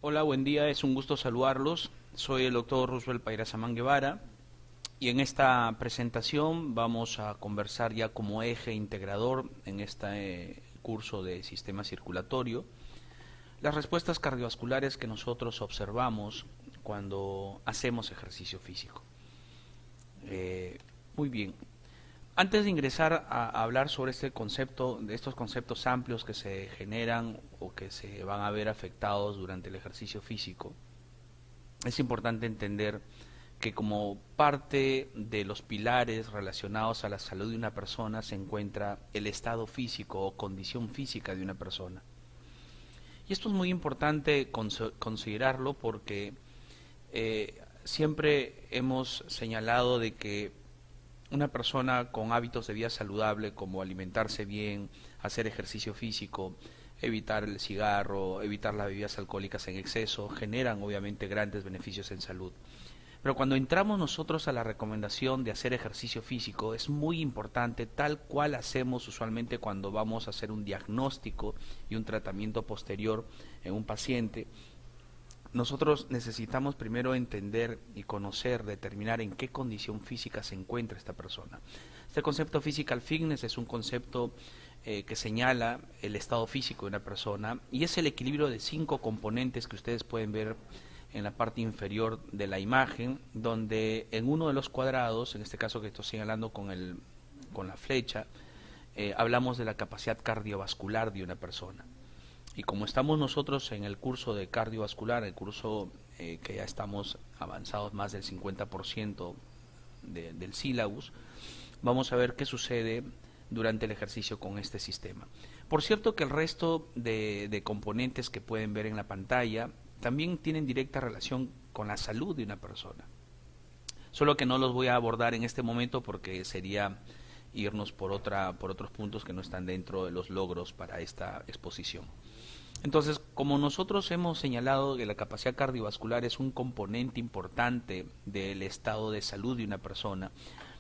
Hola, buen día, es un gusto saludarlos. Soy el doctor Roosevelt Pairasamán Guevara y en esta presentación vamos a conversar ya como eje integrador en este curso de sistema circulatorio las respuestas cardiovasculares que nosotros observamos cuando hacemos ejercicio físico. Muy bien, antes de ingresar a hablar sobre este concepto, de estos conceptos amplios que se generan o que se van a ver afectados durante el ejercicio físico, es importante entender que como parte de los pilares relacionados a la salud de una persona se encuentra el estado físico o condición física de una persona. Y esto es muy importante considerarlo porque siempre hemos señalado de que una persona con hábitos de vida saludable como alimentarse bien, hacer ejercicio físico, evitar el cigarro, evitar las bebidas alcohólicas en exceso, generan obviamente grandes beneficios en salud. Pero cuando entramos nosotros a la recomendación de hacer ejercicio físico, es muy importante, tal cual hacemos usualmente cuando vamos a hacer un diagnóstico y un tratamiento posterior en un paciente. Nosotros necesitamos primero entender y conocer, determinar en qué condición física se encuentra esta persona. Este concepto physical fitness es un concepto que señala el estado físico de una persona y es el equilibrio de 5 componentes que ustedes pueden ver en la parte inferior de la imagen, donde en uno de los cuadrados, en este caso que estoy señalando con la flecha, hablamos de la capacidad cardiovascular de una persona. Y como estamos nosotros en el curso de cardiovascular, el curso que ya estamos avanzados más del 50% del sílabus, vamos a ver qué sucede durante el ejercicio con este sistema. Por cierto que el resto de componentes que pueden ver en la pantalla también tienen directa relación con la salud de una persona. Solo que no los voy a abordar en este momento porque sería irnos por otros puntos que no están dentro de los logros para esta exposición. Entonces, como nosotros hemos señalado que la capacidad cardiovascular es un componente importante del estado de salud de una persona,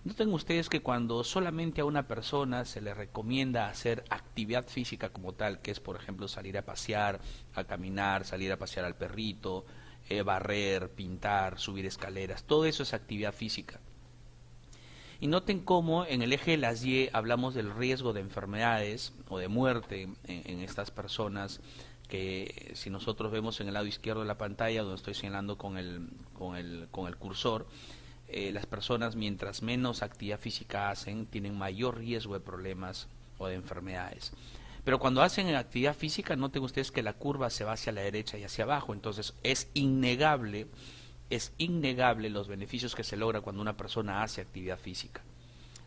noten ustedes que cuando solamente a una persona se le recomienda hacer actividad física como tal, que es por ejemplo salir a pasear, a caminar, salir a pasear al perrito, barrer, pintar, subir escaleras, todo eso es actividad física. Y noten cómo en el eje de las Y hablamos del riesgo de enfermedades o de muerte en estas personas, que si nosotros vemos en el lado izquierdo de la pantalla, donde estoy señalando con el cursor, las personas mientras menos actividad física hacen, tienen mayor riesgo de problemas o de enfermedades. Pero cuando hacen actividad física, noten ustedes que la curva se va hacia la derecha y hacia abajo, entonces es innegable los beneficios que se logra cuando una persona hace actividad física.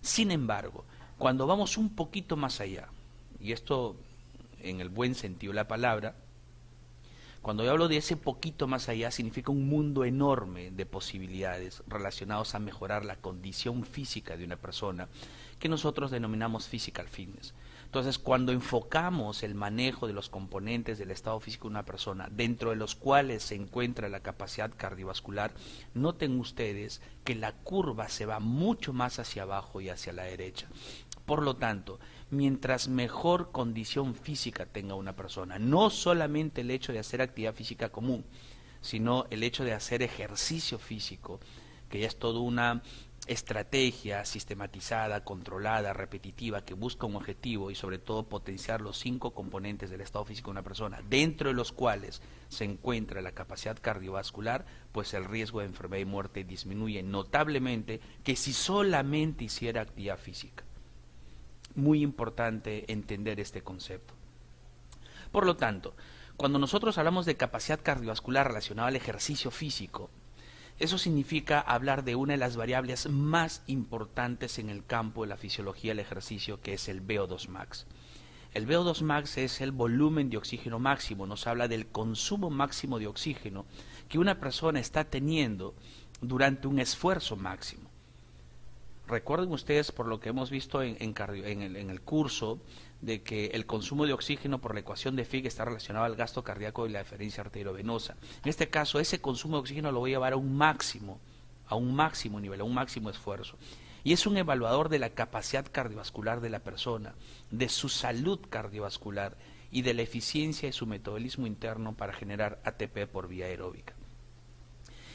Sin embargo, cuando vamos un poquito más allá, y esto en el buen sentido de la palabra, cuando yo hablo de ese poquito más allá, significa un mundo enorme de posibilidades relacionados a mejorar la condición física de una persona, que nosotros denominamos physical fitness. Entonces, cuando enfocamos el manejo de los componentes del estado físico de una persona, dentro de los cuales se encuentra la capacidad cardiovascular, noten ustedes que la curva se va mucho más hacia abajo y hacia la derecha. Por lo tanto, mientras mejor condición física tenga una persona, no solamente el hecho de hacer actividad física común, sino el hecho de hacer ejercicio físico, que ya es toda una estrategia sistematizada, controlada, repetitiva, que busca un objetivo y sobre todo potenciar los 5 componentes del estado físico de una persona, dentro de los cuales se encuentra la capacidad cardiovascular, pues el riesgo de enfermedad y muerte disminuye notablemente que si solamente hiciera actividad física. Muy importante entender este concepto. Por lo tanto, cuando nosotros hablamos de capacidad cardiovascular relacionada al ejercicio físico, eso significa hablar de una de las variables más importantes en el campo de la fisiología del ejercicio, que es el VO2 max. El VO2 max es el volumen de oxígeno máximo, nos habla del consumo máximo de oxígeno que una persona está teniendo durante un esfuerzo máximo. Recuerden ustedes, por lo que hemos visto en el curso, de que el consumo de oxígeno por la ecuación de Fick está relacionado al gasto cardíaco y la diferencia arteriovenosa. En este caso, ese consumo de oxígeno lo voy a llevar a un máximo nivel, a un máximo esfuerzo. y es un evaluador de la capacidad cardiovascular de la persona, de su salud cardiovascular y de la eficiencia de su metabolismo interno para generar ATP por vía aeróbica.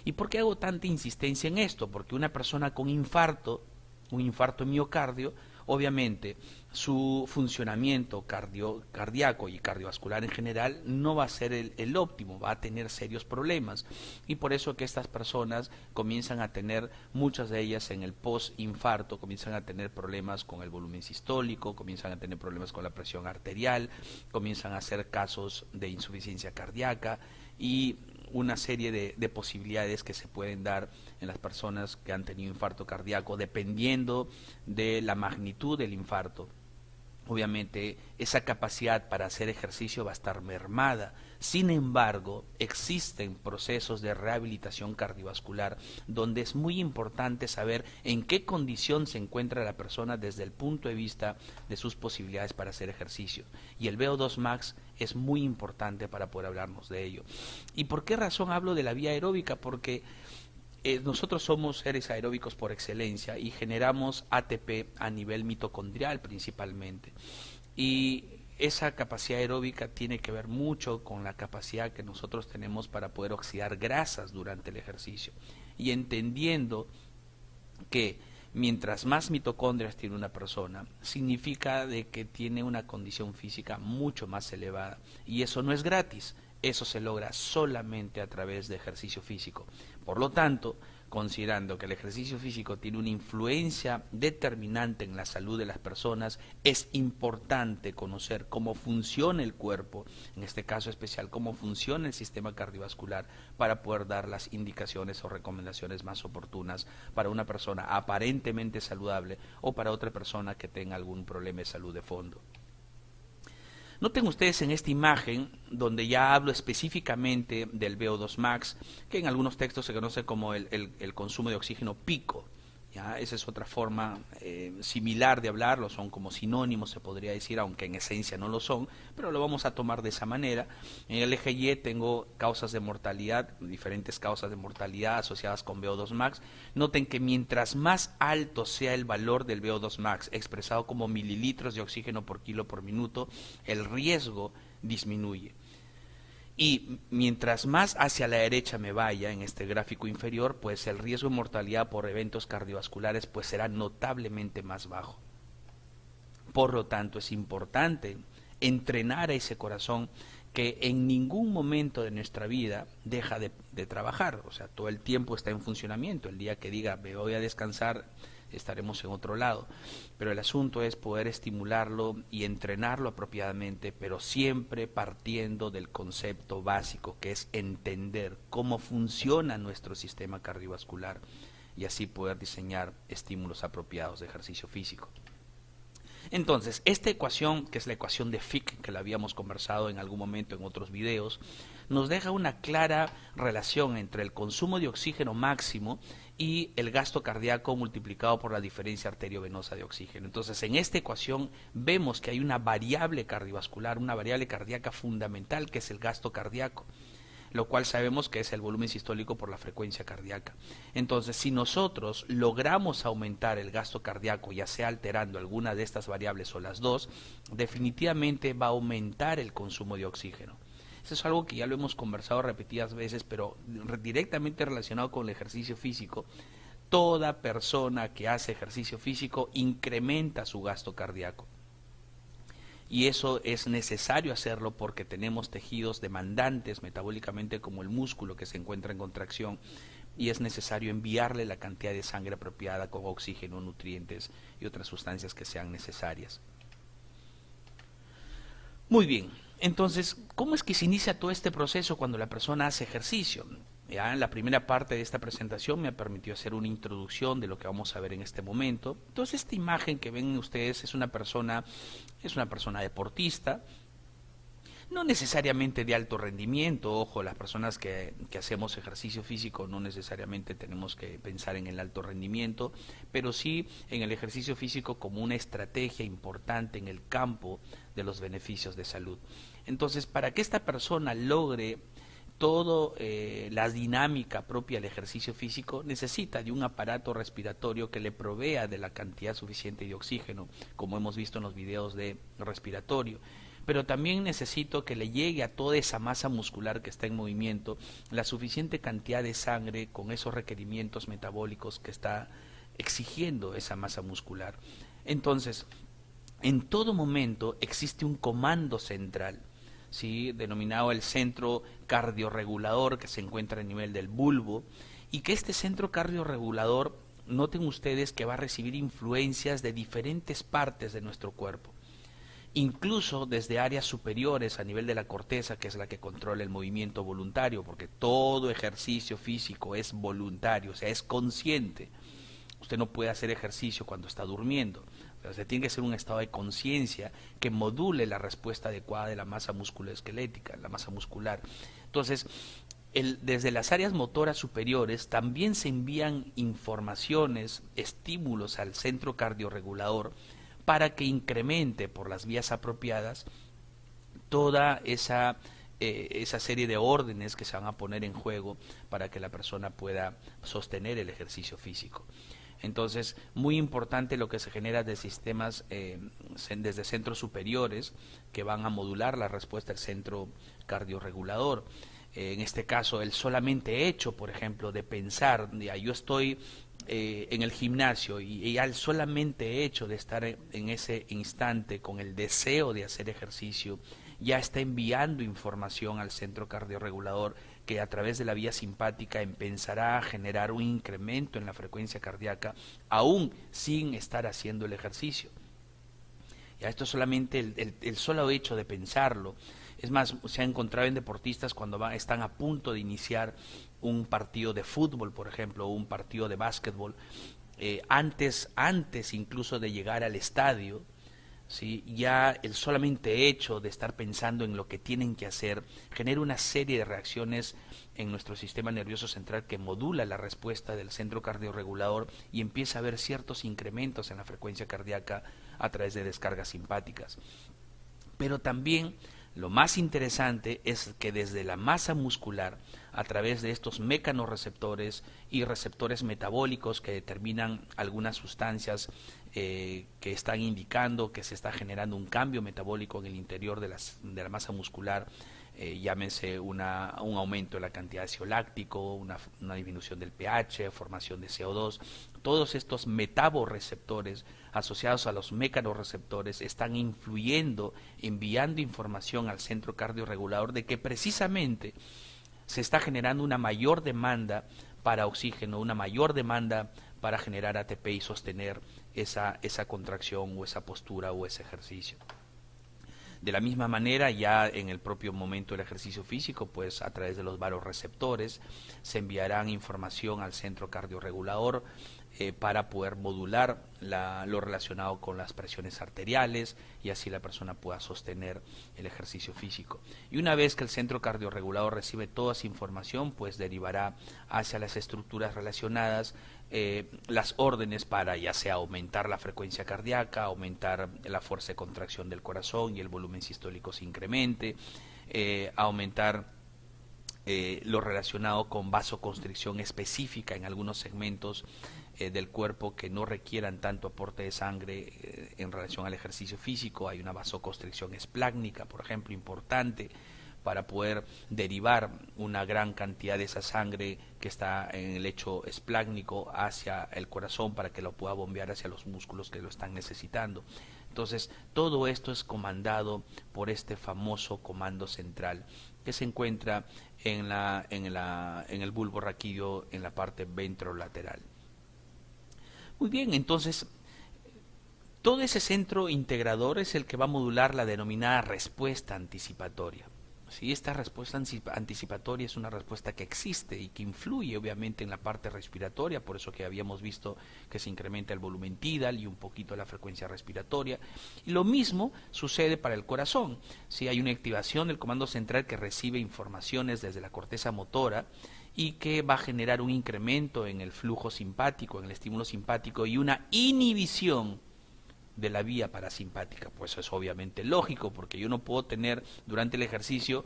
¿Y por qué hago tanta insistencia en esto? Porque una persona con infarto, un infarto de miocardio, obviamente su funcionamiento cardíaco y cardiovascular en general no va a ser el óptimo, va a tener serios problemas, y por eso que estas personas comienzan a tener, muchas de ellas en el post-infarto, comienzan a tener problemas con el volumen sistólico, comienzan a tener problemas con la presión arterial, comienzan a hacer casos de insuficiencia cardíaca y una serie de posibilidades que se pueden dar en las personas que han tenido infarto cardíaco dependiendo de la magnitud del infarto. Obviamente esa capacidad para hacer ejercicio va a estar mermada. Sin embargo, existen procesos de rehabilitación cardiovascular donde es muy importante saber en qué condición se encuentra la persona desde el punto de vista de sus posibilidades para hacer ejercicio. Y el VO2 max es muy importante para poder hablarnos de ello. ¿Y por qué razón hablo de la vía aeróbica? Porque nosotros somos seres aeróbicos por excelencia y generamos ATP a nivel mitocondrial principalmente. Y esa capacidad aeróbica tiene que ver mucho con la capacidad que nosotros tenemos para poder oxidar grasas durante el ejercicio. Y entendiendo que mientras más mitocondrias tiene una persona, significa de que tiene una condición física mucho más elevada. Y eso no es gratis. Eso se logra solamente a través de ejercicio físico. Por lo tanto, considerando que el ejercicio físico tiene una influencia determinante en la salud de las personas, es importante conocer cómo funciona el cuerpo, en este caso especial, cómo funciona el sistema cardiovascular, para poder dar las indicaciones o recomendaciones más oportunas para una persona aparentemente saludable o para otra persona que tenga algún problema de salud de fondo. Noten ustedes en esta imagen, donde ya hablo específicamente del VO2 max, que en algunos textos se conoce como el consumo de oxígeno pico. ¿Ya? Esa es otra forma similar de hablarlo, son como sinónimos, se podría decir, aunque en esencia no lo son, pero lo vamos a tomar de esa manera. En el eje Y tengo causas de mortalidad, diferentes causas de mortalidad asociadas con VO2 max. Noten que mientras más alto sea el valor del VO2 max, expresado como mililitros de oxígeno por kilo por minuto, el riesgo disminuye. Y mientras más hacia la derecha me vaya en este gráfico inferior, pues el riesgo de mortalidad por eventos cardiovasculares pues será notablemente más bajo. Por lo tanto, es importante entrenar a ese corazón que en ningún momento de nuestra vida deja de trabajar, o sea, todo el tiempo está en funcionamiento. El día que diga me voy a descansar, estaremos en otro lado, pero el asunto es poder estimularlo y entrenarlo apropiadamente, pero siempre partiendo del concepto básico, que es entender cómo funciona nuestro sistema cardiovascular y así poder diseñar estímulos apropiados de ejercicio físico. Entonces, esta ecuación, que es la ecuación de Fick, que la habíamos conversado en algún momento en otros videos, nos deja una clara relación entre el consumo de oxígeno máximo y el gasto cardíaco multiplicado por la diferencia arteriovenosa de oxígeno. Entonces, en esta ecuación vemos que hay una variable cardiovascular, una variable cardíaca fundamental, que es el gasto cardíaco, lo cual sabemos que es el volumen sistólico por la frecuencia cardíaca. Entonces, si nosotros logramos aumentar el gasto cardíaco, ya sea alterando alguna de estas variables o las dos, definitivamente va a aumentar el consumo de oxígeno. Eso es algo que ya lo hemos conversado repetidas veces, pero directamente relacionado con el ejercicio físico. Toda persona que hace ejercicio físico incrementa su gasto cardíaco. Y eso es necesario hacerlo porque tenemos tejidos demandantes metabólicamente como el músculo, que se encuentra en contracción, y es necesario enviarle la cantidad de sangre apropiada con oxígeno, nutrientes y otras sustancias que sean necesarias. Muy bien, entonces, ¿cómo es que se inicia todo este proceso cuando la persona hace ejercicio? Ya en la primera parte de esta presentación me permitió hacer una introducción de lo que vamos a ver en este momento. Entonces, esta imagen que ven ustedes es una persona deportista, no necesariamente de alto rendimiento. Ojo, las personas que hacemos ejercicio físico no necesariamente tenemos que pensar en el alto rendimiento, pero sí en el ejercicio físico como una estrategia importante en el campo de los beneficios de salud. Entonces, para que esta persona logre todo la dinámica propia del ejercicio físico necesita de un aparato respiratorio que le provea de la cantidad suficiente de oxígeno, como hemos visto en los videos de respiratorio. Pero también necesito que le llegue a toda esa masa muscular que está en movimiento la suficiente cantidad de sangre con esos requerimientos metabólicos que está exigiendo esa masa muscular. Entonces, en todo momento existe un comando central, ¿sí?, denominado el centro cardiorregulador, que se encuentra a nivel del bulbo, y que este centro cardiorregulador, noten ustedes que va a recibir influencias de diferentes partes de nuestro cuerpo, incluso desde áreas superiores a nivel de la corteza, que es la que controla el movimiento voluntario, porque todo ejercicio físico es voluntario, o sea, es consciente. Usted no puede hacer ejercicio cuando está durmiendo. O sea, tiene que ser un estado de conciencia que module la respuesta adecuada de la masa musculoesquelética, la masa muscular. Entonces, desde las áreas motoras superiores también se envían informaciones, estímulos al centro cardiorregulador para que incremente por las vías apropiadas toda esa serie de órdenes que se van a poner en juego para que la persona pueda sostener el ejercicio físico. Entonces, muy importante lo que se genera de sistemas desde centros superiores que van a modular la respuesta del centro cardiorregulador. En este caso, el solamente hecho, por ejemplo, de pensar, ya, yo estoy en el gimnasio y ya el solamente hecho de estar en ese instante con el deseo de hacer ejercicio, ya está enviando información al centro cardiorregulador que a través de la vía simpática empezará a generar un incremento en la frecuencia cardíaca aún sin estar haciendo el ejercicio. Ya esto es solamente el solo hecho de pensarlo. Es más, se ha encontrado en deportistas cuando están a punto de iniciar un partido de fútbol, por ejemplo, o un partido de básquetbol, antes incluso de llegar al estadio, ¿sí?, ya el solamente hecho de estar pensando en lo que tienen que hacer genera una serie de reacciones en nuestro sistema nervioso central que modula la respuesta del centro cardiorregulador y empieza a haber ciertos incrementos en la frecuencia cardíaca a través de descargas simpáticas. Pero también lo más interesante es que desde la masa muscular, a través de estos mecanorreceptores y receptores metabólicos que determinan algunas sustancias que están indicando que se está generando un cambio metabólico en el interior de la masa muscular, llámese un aumento de la cantidad de ácido láctico, una disminución del pH, formación de CO2, todos estos metaborreceptores asociados a los mecanorreceptores están influyendo, enviando información al centro cardiorregulador de que precisamente se está generando una mayor demanda para oxígeno, una mayor demanda para generar ATP y sostener esa contracción o esa postura o ese ejercicio. De la misma manera, ya en el propio momento del ejercicio físico, pues a través de los vasoreceptores se enviarán información al centro cardiorregulador para poder modular lo relacionado con las presiones arteriales y así la persona pueda sostener el ejercicio físico. Y una vez que el centro cardiorregulador recibe toda esa información, pues derivará hacia las estructuras relacionadas las órdenes para ya sea aumentar la frecuencia cardíaca, aumentar la fuerza de contracción del corazón y el volumen sistólico se incremente, aumentar lo relacionado con vasoconstricción específica en algunos segmentos del cuerpo que no requieran tanto aporte de sangre en relación al ejercicio físico. Hay una vasoconstricción esplácnica, por ejemplo, importante para poder derivar una gran cantidad de esa sangre que está en el lecho esplácnico hacia el corazón para que lo pueda bombear hacia los músculos que lo están necesitando. Entonces, todo esto es comandado por este famoso comando central que se encuentra en el bulbo raquídeo en la parte ventrolateral. Muy bien, entonces, todo ese centro integrador es el que va a modular la denominada respuesta anticipatoria. ¿Sí? Esta respuesta anticipatoria es una respuesta que existe y que influye obviamente en la parte respiratoria, por eso que habíamos visto que se incrementa el volumen tidal y un poquito la frecuencia respiratoria. Y lo mismo sucede para el corazón. ¿Sí? Hay una activación del comando central que recibe informaciones desde la corteza motora y que va a generar un incremento en el flujo simpático, en el estímulo simpático y una inhibición de la vía parasimpática. Pues eso es obviamente lógico, porque yo no puedo tener durante el ejercicio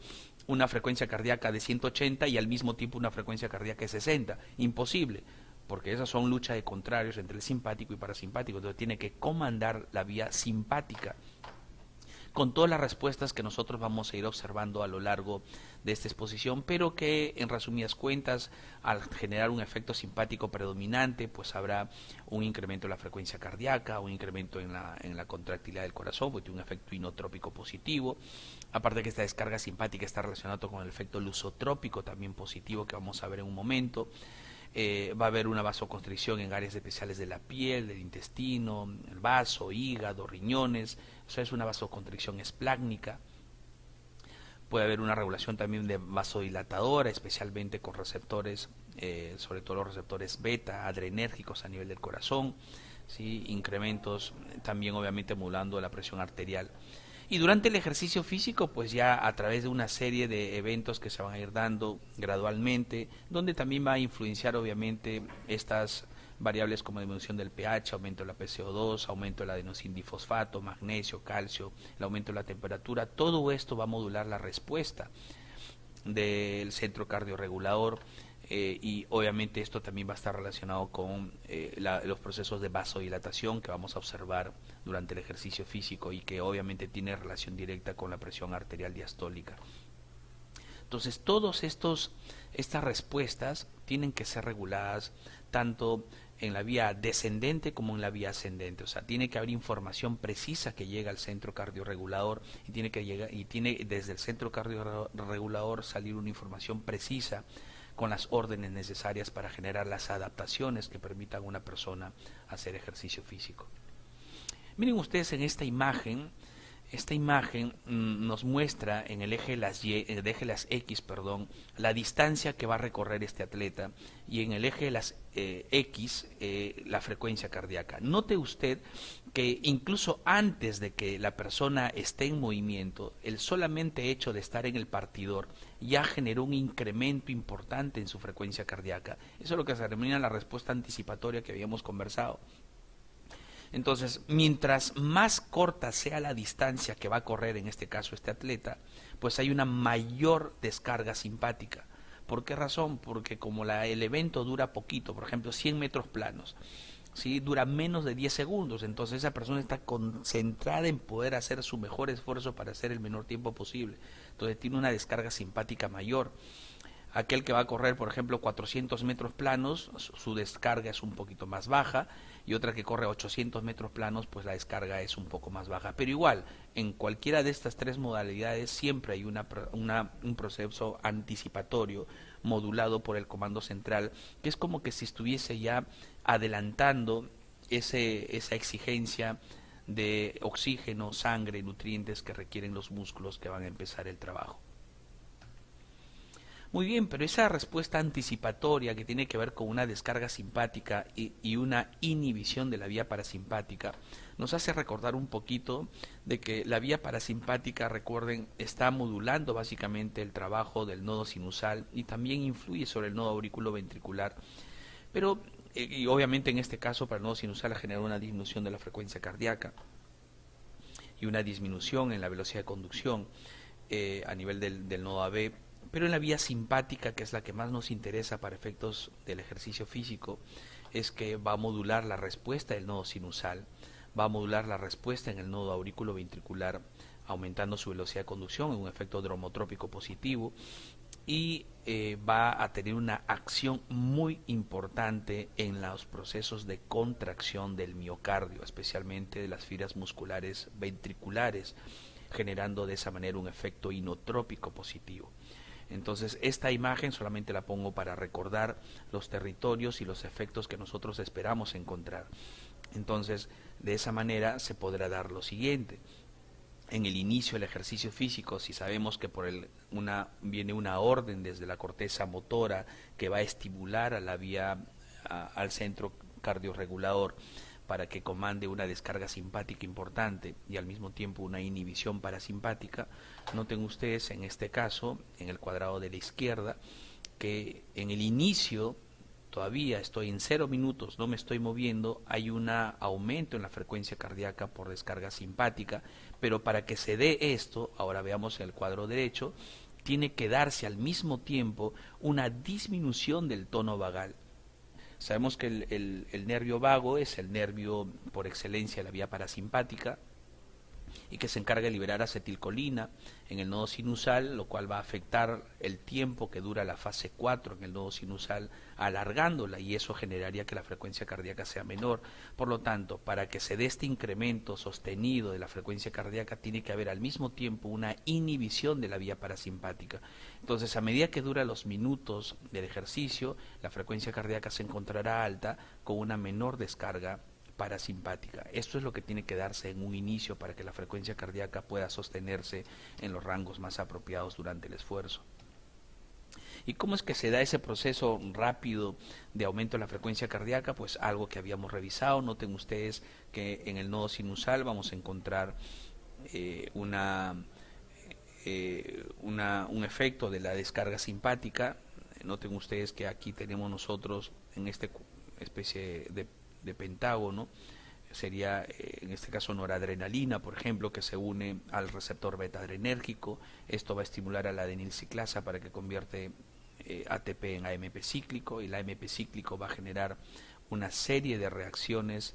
una frecuencia cardíaca de 180 y al mismo tiempo una frecuencia cardíaca de 60. Imposible, porque esas son luchas de contrarios entre el simpático y parasimpático. Entonces tiene que comandar la vía simpática, con todas las respuestas que nosotros vamos a ir observando a lo largo de esta exposición, pero que en resumidas cuentas, al generar un efecto simpático predominante, pues habrá un incremento en la frecuencia cardíaca, un incremento en la contractilidad del corazón, porque tiene un efecto inotrópico positivo. Aparte que esta descarga simpática está relacionada con el efecto lusotrópico también positivo, que vamos a ver en un momento. Va a haber una vasoconstricción en áreas especiales de la piel, del intestino, el vaso, hígado, riñones. Eso es una vasoconstricción esplácnica. Puede haber una regulación también de vasodilatadora, especialmente con receptores, sobre todo los receptores beta, adrenérgicos a nivel del corazón, ¿sí? Incrementos también obviamente modulando la presión arterial. Y durante el ejercicio físico, pues ya a través de una serie de eventos que se van a ir dando gradualmente, donde también va a influenciar obviamente estas variables como disminución del pH, aumento de la PCO2, aumento del adenosindifosfato, magnesio, calcio, el aumento de la temperatura. Todo esto va a modular la respuesta del centro cardiorregulador. Y obviamente esto también va a estar relacionado con los procesos de vasodilatación que vamos a observar durante el ejercicio físico y que obviamente tiene relación directa con la presión arterial diastólica. Entonces estas respuestas tienen que ser reguladas tanto en la vía descendente como en la vía ascendente. O sea, tiene que haber información precisa que llega al centro cardiorregulador y tiene desde el centro cardiorregulador salir una información precisa con las órdenes necesarias para generar las adaptaciones que permitan a una persona hacer ejercicio físico. Miren ustedes en esta imagen nos muestra en el eje de las X, la distancia que va a recorrer este atleta, y en el eje de las X la frecuencia cardíaca. Note usted que incluso antes de que la persona esté en movimiento, el solamente hecho de estar en el partidor ya generó un incremento importante en su frecuencia cardíaca. Eso es lo que se denomina la respuesta anticipatoria que habíamos conversado. Entonces, mientras más corta sea la distancia que va a correr, en este caso este atleta, pues hay una mayor descarga simpática. ¿Por qué razón? Porque como el evento dura poquito, por ejemplo 100 metros planos, ¿sí? Dura menos de 10 segundos, entonces esa persona está concentrada en poder hacer su mejor esfuerzo para hacer el menor tiempo posible. Entonces tiene una descarga simpática mayor. Aquel que va a correr, por ejemplo, 400 metros planos, su descarga es un poquito más baja, y otra que corre 800 metros planos, pues la descarga es un poco más baja. Pero igual, en cualquiera de estas tres modalidades siempre hay un proceso anticipatorio modulado por el comando central, que es como que si estuviese ya adelantando esa exigencia de oxígeno, sangre, nutrientes que requieren los músculos que van a empezar el trabajo. Muy bien, pero esa respuesta anticipatoria que tiene que ver con una descarga simpática y una inhibición de la vía parasimpática nos hace recordar un poquito de que la vía parasimpática, recuerden, está modulando básicamente el trabajo del nodo sinusal y también influye sobre el nodo auriculoventricular, pero y obviamente en este caso para el nodo sinusal genera una disminución de la frecuencia cardíaca y una disminución en la velocidad de conducción a nivel del nodo AB. Pero en la vía simpática, que es la que más nos interesa para efectos del ejercicio físico, es que va a modular la respuesta del nodo sinusal, va a modular la respuesta en el nodo auriculoventricular, aumentando su velocidad de conducción en un efecto dromotrópico positivo, y va a tener una acción muy importante en los procesos de contracción del miocardio, especialmente de las fibras musculares ventriculares, generando de esa manera un efecto inotrópico positivo. Entonces esta imagen solamente la pongo para recordar los territorios y los efectos que nosotros esperamos encontrar. Entonces de esa manera se podrá dar lo siguiente. En el inicio del ejercicio físico, si sabemos que viene una orden desde la corteza motora que va a estimular a la vía, al centro cardiorregulador, para que comande una descarga simpática importante y al mismo tiempo una inhibición parasimpática. Noten ustedes en este caso, en el cuadrado de la izquierda, que en el inicio todavía estoy en 0 minutos, no me estoy moviendo, hay un aumento en la frecuencia cardíaca por descarga simpática, pero para que se dé esto, ahora veamos en el cuadro derecho, tiene que darse al mismo tiempo una disminución del tono vagal. Sabemos que el nervio vago es el nervio por excelencia de la vía parasimpática y que se encarga de liberar acetilcolina en el nodo sinusal, lo cual va a afectar el tiempo que dura la fase 4 en el nodo sinusal, alargándola, y eso generaría que la frecuencia cardíaca sea menor. Por lo tanto, para que se dé este incremento sostenido de la frecuencia cardíaca, tiene que haber al mismo tiempo una inhibición de la vía parasimpática. Entonces, a medida que dura los minutos del ejercicio, la frecuencia cardíaca se encontrará alta con una menor descarga parasimpática. Esto es lo que tiene que darse en un inicio para que la frecuencia cardíaca pueda sostenerse en los rangos más apropiados durante el esfuerzo. ¿Y cómo es que se da ese proceso rápido de aumento de la frecuencia cardíaca? Pues algo que habíamos revisado. Noten ustedes que en el nodo sinusal vamos a encontrar un efecto de la descarga simpática. Noten ustedes que aquí tenemos nosotros en esta especie de pentágono, sería en este caso noradrenalina, por ejemplo, que se une al receptor beta-adrenérgico. Esto va a estimular a la adenilciclasa para que convierte ATP en AMP cíclico, y el AMP cíclico va a generar una serie de reacciones,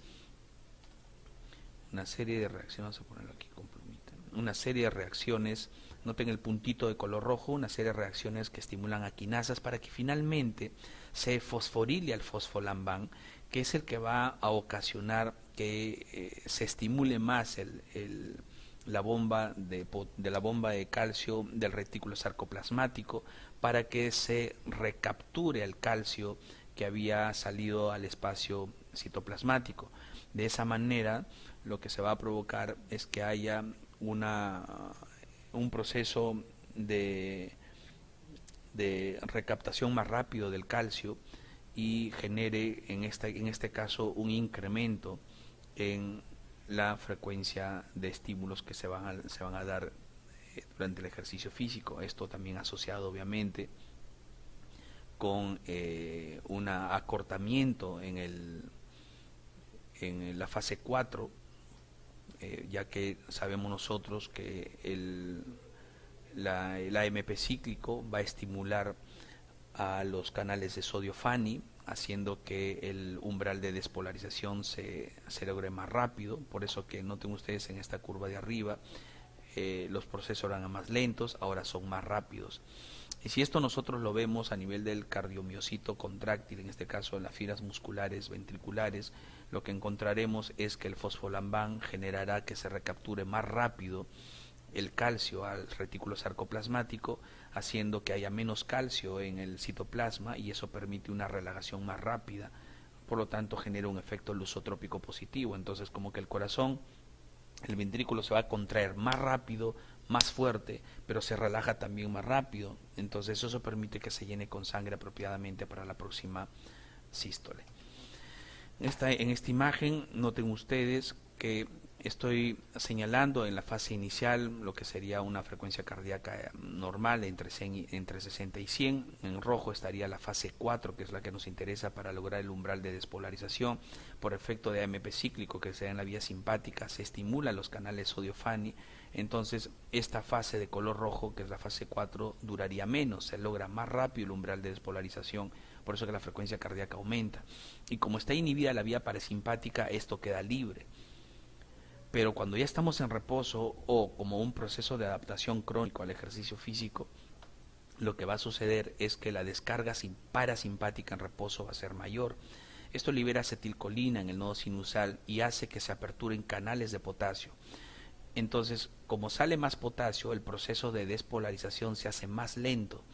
vamos a ponerlo aquí con plumita, una serie de reacciones, noten el puntito de color rojo, una serie de reacciones que estimulan a quinasas para que finalmente se fosforile al fosfolambán, que es el que va a ocasionar que se estimule más la bomba de calcio del retículo sarcoplasmático, para que se recapture el calcio que había salido al espacio citoplasmático. De esa manera, lo que se va a provocar es que haya un proceso de recaptación más rápido del calcio, y genere en este caso un incremento en la frecuencia de estímulos que se van a dar durante el ejercicio físico. Esto también asociado obviamente con un acortamiento en la fase 4, ya que sabemos nosotros que el AMP cíclico va a estimular a los canales de sodio Fani, haciendo que el umbral de despolarización se logre más rápido. Por eso que noten ustedes en esta curva de arriba, los procesos eran más lentos, ahora son más rápidos. Y si esto nosotros lo vemos a nivel del cardiomiocito contráctil, en este caso en las fibras musculares ventriculares, lo que encontraremos es que el fosfolambán generará que se recapture más rápido el calcio al retículo sarcoplasmático, haciendo que haya menos calcio en el citoplasma, y eso permite una relajación más rápida. Por lo tanto, genera un efecto lusotrópico positivo. Entonces, como que el corazón, el ventrículo se va a contraer más rápido, más fuerte, pero se relaja también más rápido. Entonces, eso permite que se llene con sangre apropiadamente para la próxima sístole. En esta imagen, noten ustedes que estoy señalando en la fase inicial lo que sería una frecuencia cardíaca normal entre 60 y 100. En rojo estaría la fase 4, que es la que nos interesa para lograr el umbral de despolarización. Por efecto de AMP cíclico que se da en la vía simpática, se estimula los canales sodio-Fani. Entonces, esta fase de color rojo, que es la fase 4, duraría menos, se logra más rápido el umbral de despolarización, por eso que la frecuencia cardíaca aumenta. Y como está inhibida la vía parasimpática, esto queda libre. Pero cuando ya estamos en reposo o como un proceso de adaptación crónico al ejercicio físico, lo que va a suceder es que la descarga parasimpática en reposo va a ser mayor. Esto libera acetilcolina en el nodo sinusal y hace que se aperturen canales de potasio. Entonces, como sale más potasio, el proceso de despolarización se hace más lento,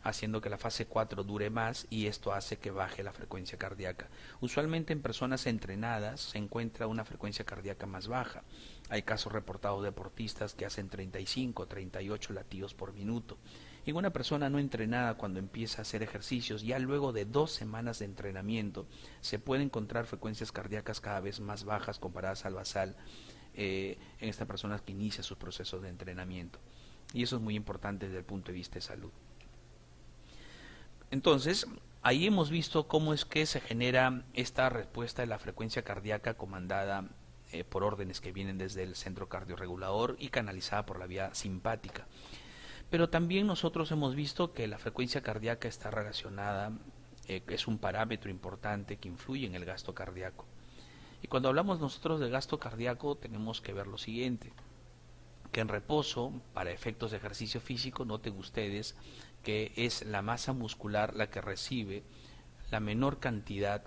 haciendo que la fase 4 dure más, y esto hace que baje la frecuencia cardíaca. Usualmente en personas entrenadas se encuentra una frecuencia cardíaca más baja. Hay casos reportados de deportistas que hacen 35, 38 latidos por minuto. En una persona no entrenada, cuando empieza a hacer ejercicios, ya luego de 2 semanas de entrenamiento, se puede encontrar frecuencias cardíacas cada vez más bajas comparadas al basal en esta persona que inicia sus procesos de entrenamiento. Y eso es muy importante desde el punto de vista de salud. Entonces, ahí hemos visto cómo es que se genera esta respuesta de la frecuencia cardíaca comandada por órdenes que vienen desde el centro cardiorregulador y canalizada por la vía simpática. Pero también nosotros hemos visto que la frecuencia cardíaca está relacionada, es un parámetro importante que influye en el gasto cardíaco. Y cuando hablamos nosotros de gasto cardíaco tenemos que ver lo siguiente, que en reposo, para efectos de ejercicio físico, noten ustedes que es la masa muscular la que recibe la menor cantidad,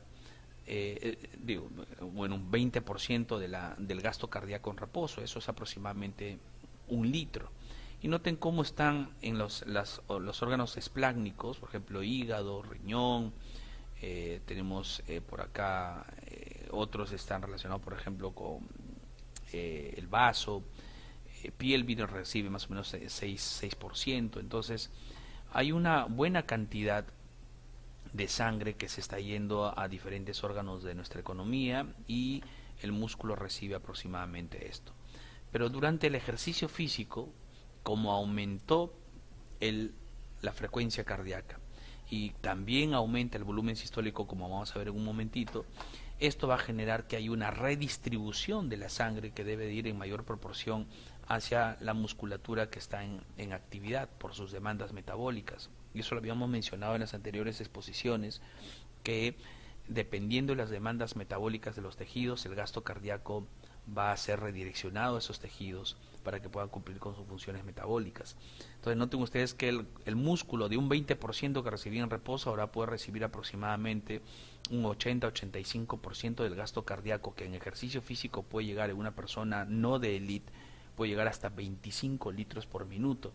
un 20% del gasto cardíaco en reposo, eso es aproximadamente 1 litro. Y noten cómo están en los órganos esplácnicos, por ejemplo, hígado, riñón, tenemos por acá, otros están relacionados, por ejemplo, con el vaso, piel vino recibe más o menos 6%, entonces hay una buena cantidad de sangre que se está yendo a diferentes órganos de nuestra economía y el músculo recibe aproximadamente esto. Pero durante el ejercicio físico, como aumentó la frecuencia cardíaca y también aumenta el volumen sistólico, como vamos a ver en un momentito, esto va a generar que hay una redistribución de la sangre que debe de ir en mayor proporción hacia la musculatura que está en actividad por sus demandas metabólicas. Y eso lo habíamos mencionado en las anteriores exposiciones, que dependiendo de las demandas metabólicas de los tejidos, el gasto cardíaco va a ser redireccionado a esos tejidos para que puedan cumplir con sus funciones metabólicas. Entonces noten ustedes que el músculo de un 20% que recibía en reposo ahora puede recibir aproximadamente un 80-85% del gasto cardíaco, que en ejercicio físico puede llegar en una persona no de élite, puede llegar hasta 25 litros por minuto.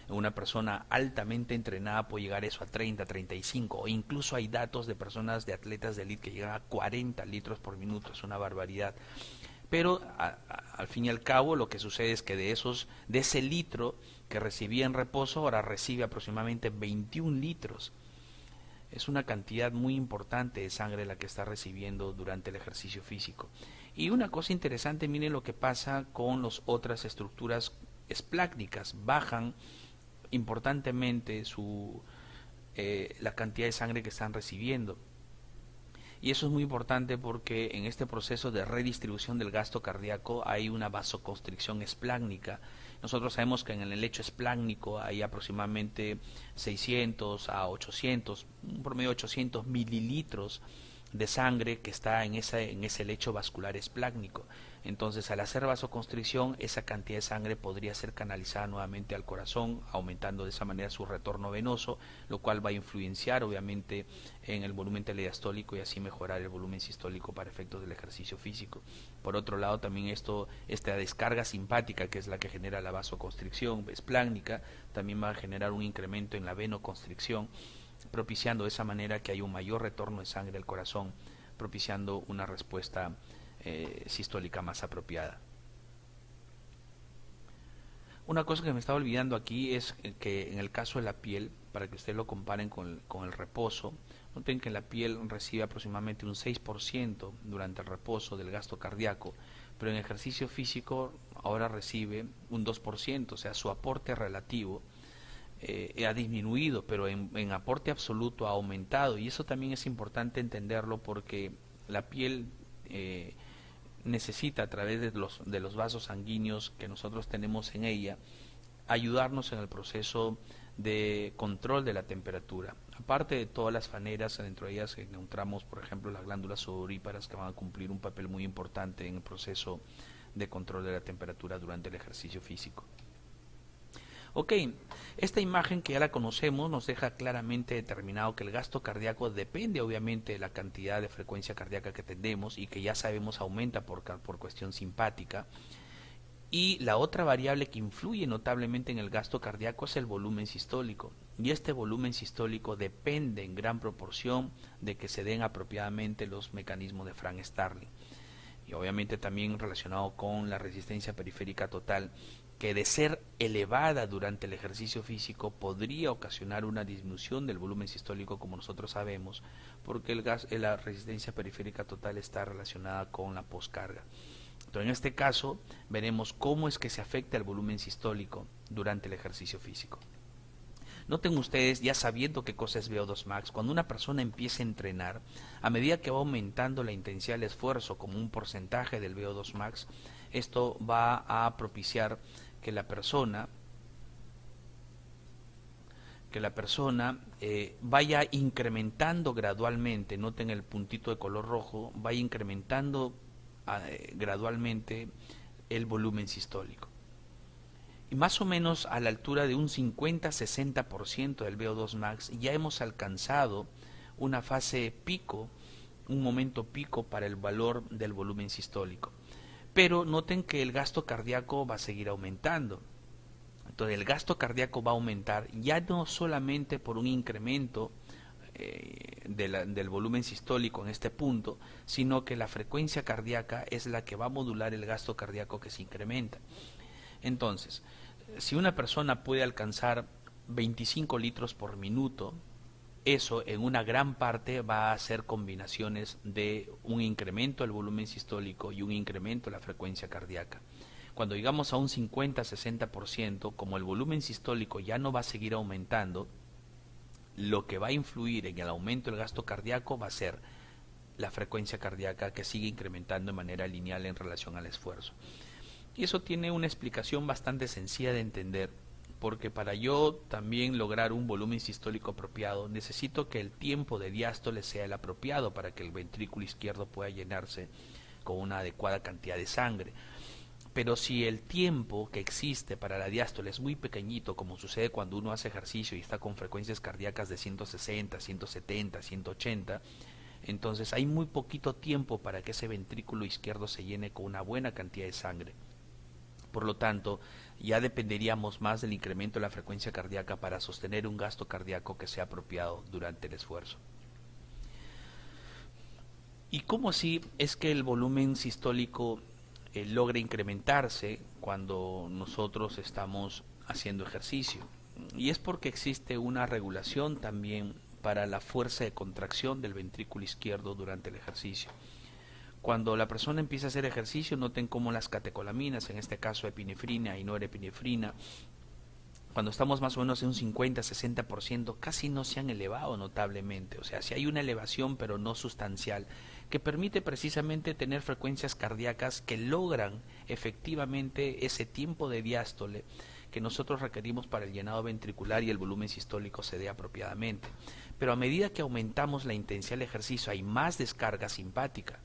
En una persona altamente entrenada puede llegar eso a 30, 35, o incluso hay datos de personas, de atletas de élite que llegan a 40 litros por minuto, es una barbaridad. Pero al fin y al cabo lo que sucede es que de ese litro que recibía en reposo ahora recibe aproximadamente 21 litros. Es una cantidad muy importante de sangre la que está recibiendo durante el ejercicio físico. Y una cosa interesante, miren lo que pasa con las otras estructuras esplácnicas, bajan importantemente la cantidad de sangre que están recibiendo. Y eso es muy importante porque en este proceso de redistribución del gasto cardíaco hay una vasoconstricción esplácnica. Nosotros sabemos que en el lecho esplácnico hay aproximadamente 600 a 800, un promedio de 800 mililitros de sangre que está en ese lecho vascular esplácnico. Entonces, al hacer vasoconstricción, esa cantidad de sangre podría ser canalizada nuevamente al corazón, aumentando de esa manera su retorno venoso, lo cual va a influenciar obviamente en el volumen telediastólico y así mejorar el volumen sistólico para efectos del ejercicio físico. Por otro lado, también esta descarga simpática, que es la que genera la vasoconstricción esplácnica, también va a generar un incremento en la venoconstricción, propiciando de esa manera que hay un mayor retorno de sangre al corazón, propiciando una respuesta sistólica más apropiada. Una cosa que me estaba olvidando aquí es que en el caso de la piel, para que ustedes lo comparen con el reposo, noten que la piel recibe aproximadamente un 6% durante el reposo del gasto cardíaco, pero en ejercicio físico ahora recibe un 2%, o sea, su aporte relativo ha disminuido, pero en aporte absoluto ha aumentado, y eso también es importante entenderlo porque la piel necesita, a través de los vasos sanguíneos que nosotros tenemos en ella, ayudarnos en el proceso de control de la temperatura. Aparte de todas las faneras, dentro de ellas encontramos, por ejemplo, las glándulas sudoríparas, que van a cumplir un papel muy importante en el proceso de control de la temperatura durante el ejercicio físico. Ok, esta imagen que ya la conocemos nos deja claramente determinado que el gasto cardíaco depende obviamente de la cantidad de frecuencia cardíaca que tenemos y que ya sabemos aumenta por cuestión simpática. Y la otra variable que influye notablemente en el gasto cardíaco es el volumen sistólico. Y este volumen sistólico depende en gran proporción de que se den apropiadamente los mecanismos de Frank-Starling. Y obviamente también relacionado con la resistencia periférica total, que de ser elevada durante el ejercicio físico podría ocasionar una disminución del volumen sistólico, como nosotros sabemos, porque la resistencia periférica total está relacionada con la poscarga. Entonces, en este caso veremos cómo es que se afecta el volumen sistólico durante el ejercicio físico. Noten ustedes, ya sabiendo qué cosa es VO2 max, cuando una persona empieza a entrenar, a medida que va aumentando la intensidad del esfuerzo como un porcentaje del VO2 max, esto va a propiciar que la persona que la persona vaya incrementando gradualmente, noten el puntito de color rojo, vaya incrementando gradualmente el volumen sistólico. Y más o menos a la altura de un 50-60% del VO2 max ya hemos alcanzado una fase pico, un momento pico para el valor del volumen sistólico. Pero noten que el gasto cardíaco va a seguir aumentando. Entonces el gasto cardíaco va a aumentar ya no solamente por un incremento del volumen sistólico en este punto, sino que la frecuencia cardíaca es la que va a modular el gasto cardíaco que se incrementa. Entonces, si una persona puede alcanzar 25 litros por minuto, eso en una gran parte va a ser combinaciones de un incremento del volumen sistólico y un incremento de la frecuencia cardíaca. Cuando llegamos a un 50-60%, como el volumen sistólico ya no va a seguir aumentando, lo que va a influir en el aumento del gasto cardíaco va a ser la frecuencia cardíaca, que sigue incrementando de manera lineal en relación al esfuerzo. Y eso tiene una explicación bastante sencilla de entender, porque para yo también lograr un volumen sistólico apropiado, necesito que el tiempo de diástole sea el apropiado para que el ventrículo izquierdo pueda llenarse con una adecuada cantidad de sangre. Pero si el tiempo que existe para la diástole es muy pequeñito, como sucede cuando uno hace ejercicio y está con frecuencias cardíacas de 160, 170, 180, entonces hay muy poquito tiempo para que ese ventrículo izquierdo se llene con una buena cantidad de sangre. Por lo tanto, ya dependeríamos más del incremento de la frecuencia cardíaca para sostener un gasto cardíaco que sea apropiado durante el esfuerzo. ¿Y cómo así es que el volumen sistólico logra incrementarse cuando nosotros estamos haciendo ejercicio? Y es porque existe una regulación también para la fuerza de contracción del ventrículo izquierdo durante el ejercicio. Cuando la persona empieza a hacer ejercicio, noten cómo las catecolaminas, en este caso epinefrina y norepinefrina, cuando estamos más o menos en un 50-60%, casi no se han elevado notablemente. O sea, sí hay una elevación, pero no sustancial, que permite precisamente tener frecuencias cardíacas que logran efectivamente ese tiempo de diástole que nosotros requerimos para el llenado ventricular y el volumen sistólico se dé apropiadamente. Pero a medida que aumentamos la intensidad del ejercicio, hay más descarga simpática.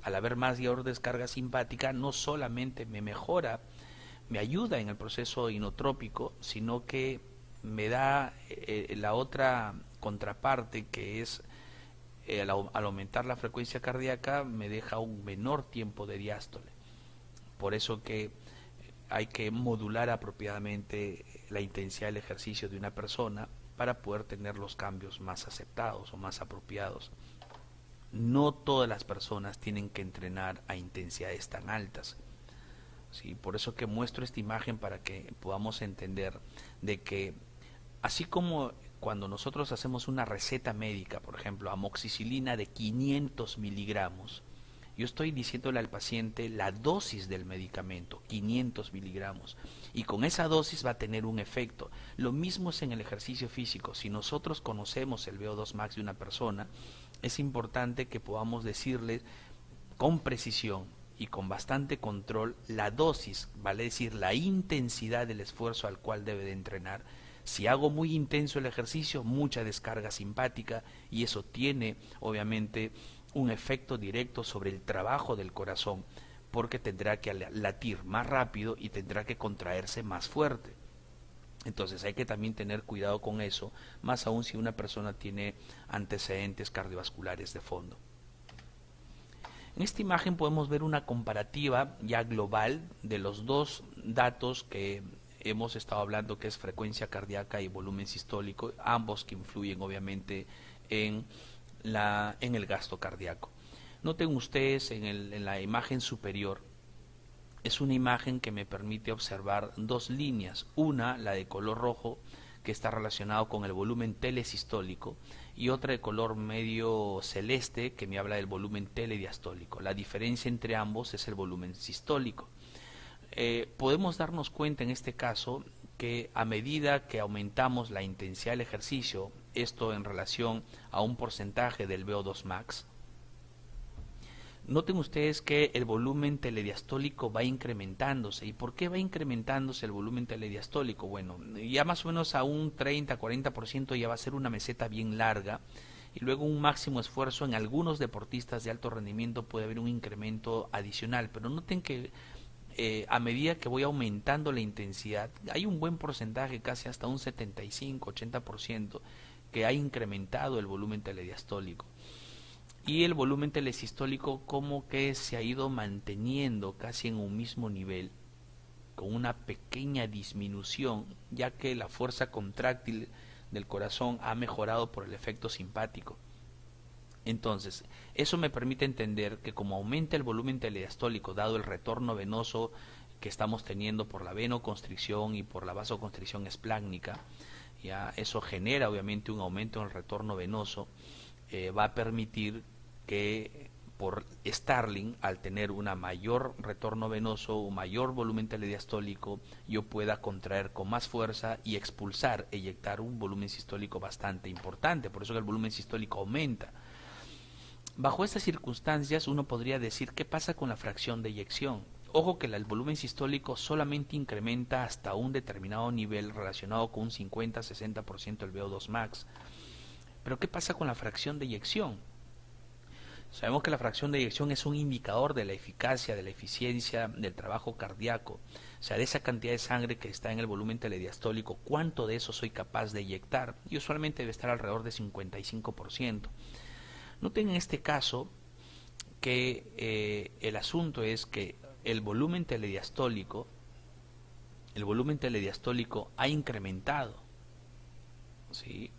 Al haber mayor descarga simpática, no solamente me mejora, me ayuda en el proceso inotrópico, sino que me da la otra contraparte, que es al aumentar la frecuencia cardíaca me deja un menor tiempo de diástole. Por eso que hay que modular apropiadamente la intensidad del ejercicio de una persona para poder tener los cambios más aceptados o más apropiados. No todas las personas tienen que entrenar a intensidades tan altas. Sí, por eso que muestro esta imagen, para que podamos entender de que así como cuando nosotros hacemos una receta médica, por ejemplo, amoxicilina de 500 miligramos, yo estoy diciéndole al paciente la dosis del medicamento, 500 miligramos, y con esa dosis va a tener un efecto. Lo mismo es en el ejercicio físico. Si nosotros conocemos el VO2 max de una persona, es importante que podamos decirle con precisión y con bastante control la dosis, vale decir la intensidad del esfuerzo al cual debe de entrenar. Si hago muy intenso el ejercicio, mucha descarga simpática, y eso tiene obviamente un efecto directo sobre el trabajo del corazón, porque tendrá que latir más rápido y tendrá que contraerse más fuerte. Entonces hay que también tener cuidado con eso, más aún si una persona tiene antecedentes cardiovasculares de fondo. En esta imagen podemos ver una comparativa ya global de los dos datos que hemos estado hablando, que es frecuencia cardíaca y volumen sistólico, ambos que influyen obviamente en el gasto cardíaco. Noten ustedes en la imagen superior, es una imagen que me permite observar dos líneas, una, la de color rojo, que está relacionado con el volumen telesistólico, y otra de color medio celeste, que me habla del volumen telediastólico. La diferencia entre ambos es el volumen sistólico. Podemos darnos cuenta en este caso que a medida que aumentamos la intensidad del ejercicio, esto en relación a un porcentaje del VO2 max, Noten ustedes que el volumen telediastólico va incrementándose. ¿Y por qué va incrementándose el volumen telediastólico? Bueno, ya más o menos a un 30-40% ya va a ser una meseta bien larga, y luego un máximo esfuerzo en algunos deportistas de alto rendimiento puede haber un incremento adicional. Pero noten que a medida que voy aumentando la intensidad, hay un buen porcentaje, casi hasta un 75-80%, que ha incrementado el volumen telediastólico. Y el volumen telesistólico como que se ha ido manteniendo casi en un mismo nivel, con una pequeña disminución, ya que la fuerza contráctil del corazón ha mejorado por el efecto simpático. Entonces, eso me permite entender que como aumenta el volumen telediastólico, dado el retorno venoso que estamos teniendo por la venoconstricción y por la vasoconstricción esplácnica, ya eso genera obviamente un aumento en el retorno venoso. Va a permitir que por Starling, al tener una mayor retorno venoso, un mayor volumen telediastólico, yo pueda contraer con más fuerza y expulsar, eyectar un volumen sistólico bastante importante. Por eso que el volumen sistólico aumenta. Bajo estas circunstancias uno podría decir qué pasa con la fracción de eyección. Ojo que el volumen sistólico solamente incrementa hasta un determinado nivel relacionado con un 50-60% del VO2 max. Pero ¿qué pasa con la fracción de eyección? Sabemos que la fracción de eyección es un indicador de la eficacia, de la eficiencia del trabajo cardíaco. O sea, de esa cantidad de sangre que está en el volumen telediastólico, ¿cuánto de eso soy capaz de eyectar? Y usualmente debe estar alrededor de 55%. Noten en este caso que el asunto es que el volumen telediastólico ha incrementado, ¿sí?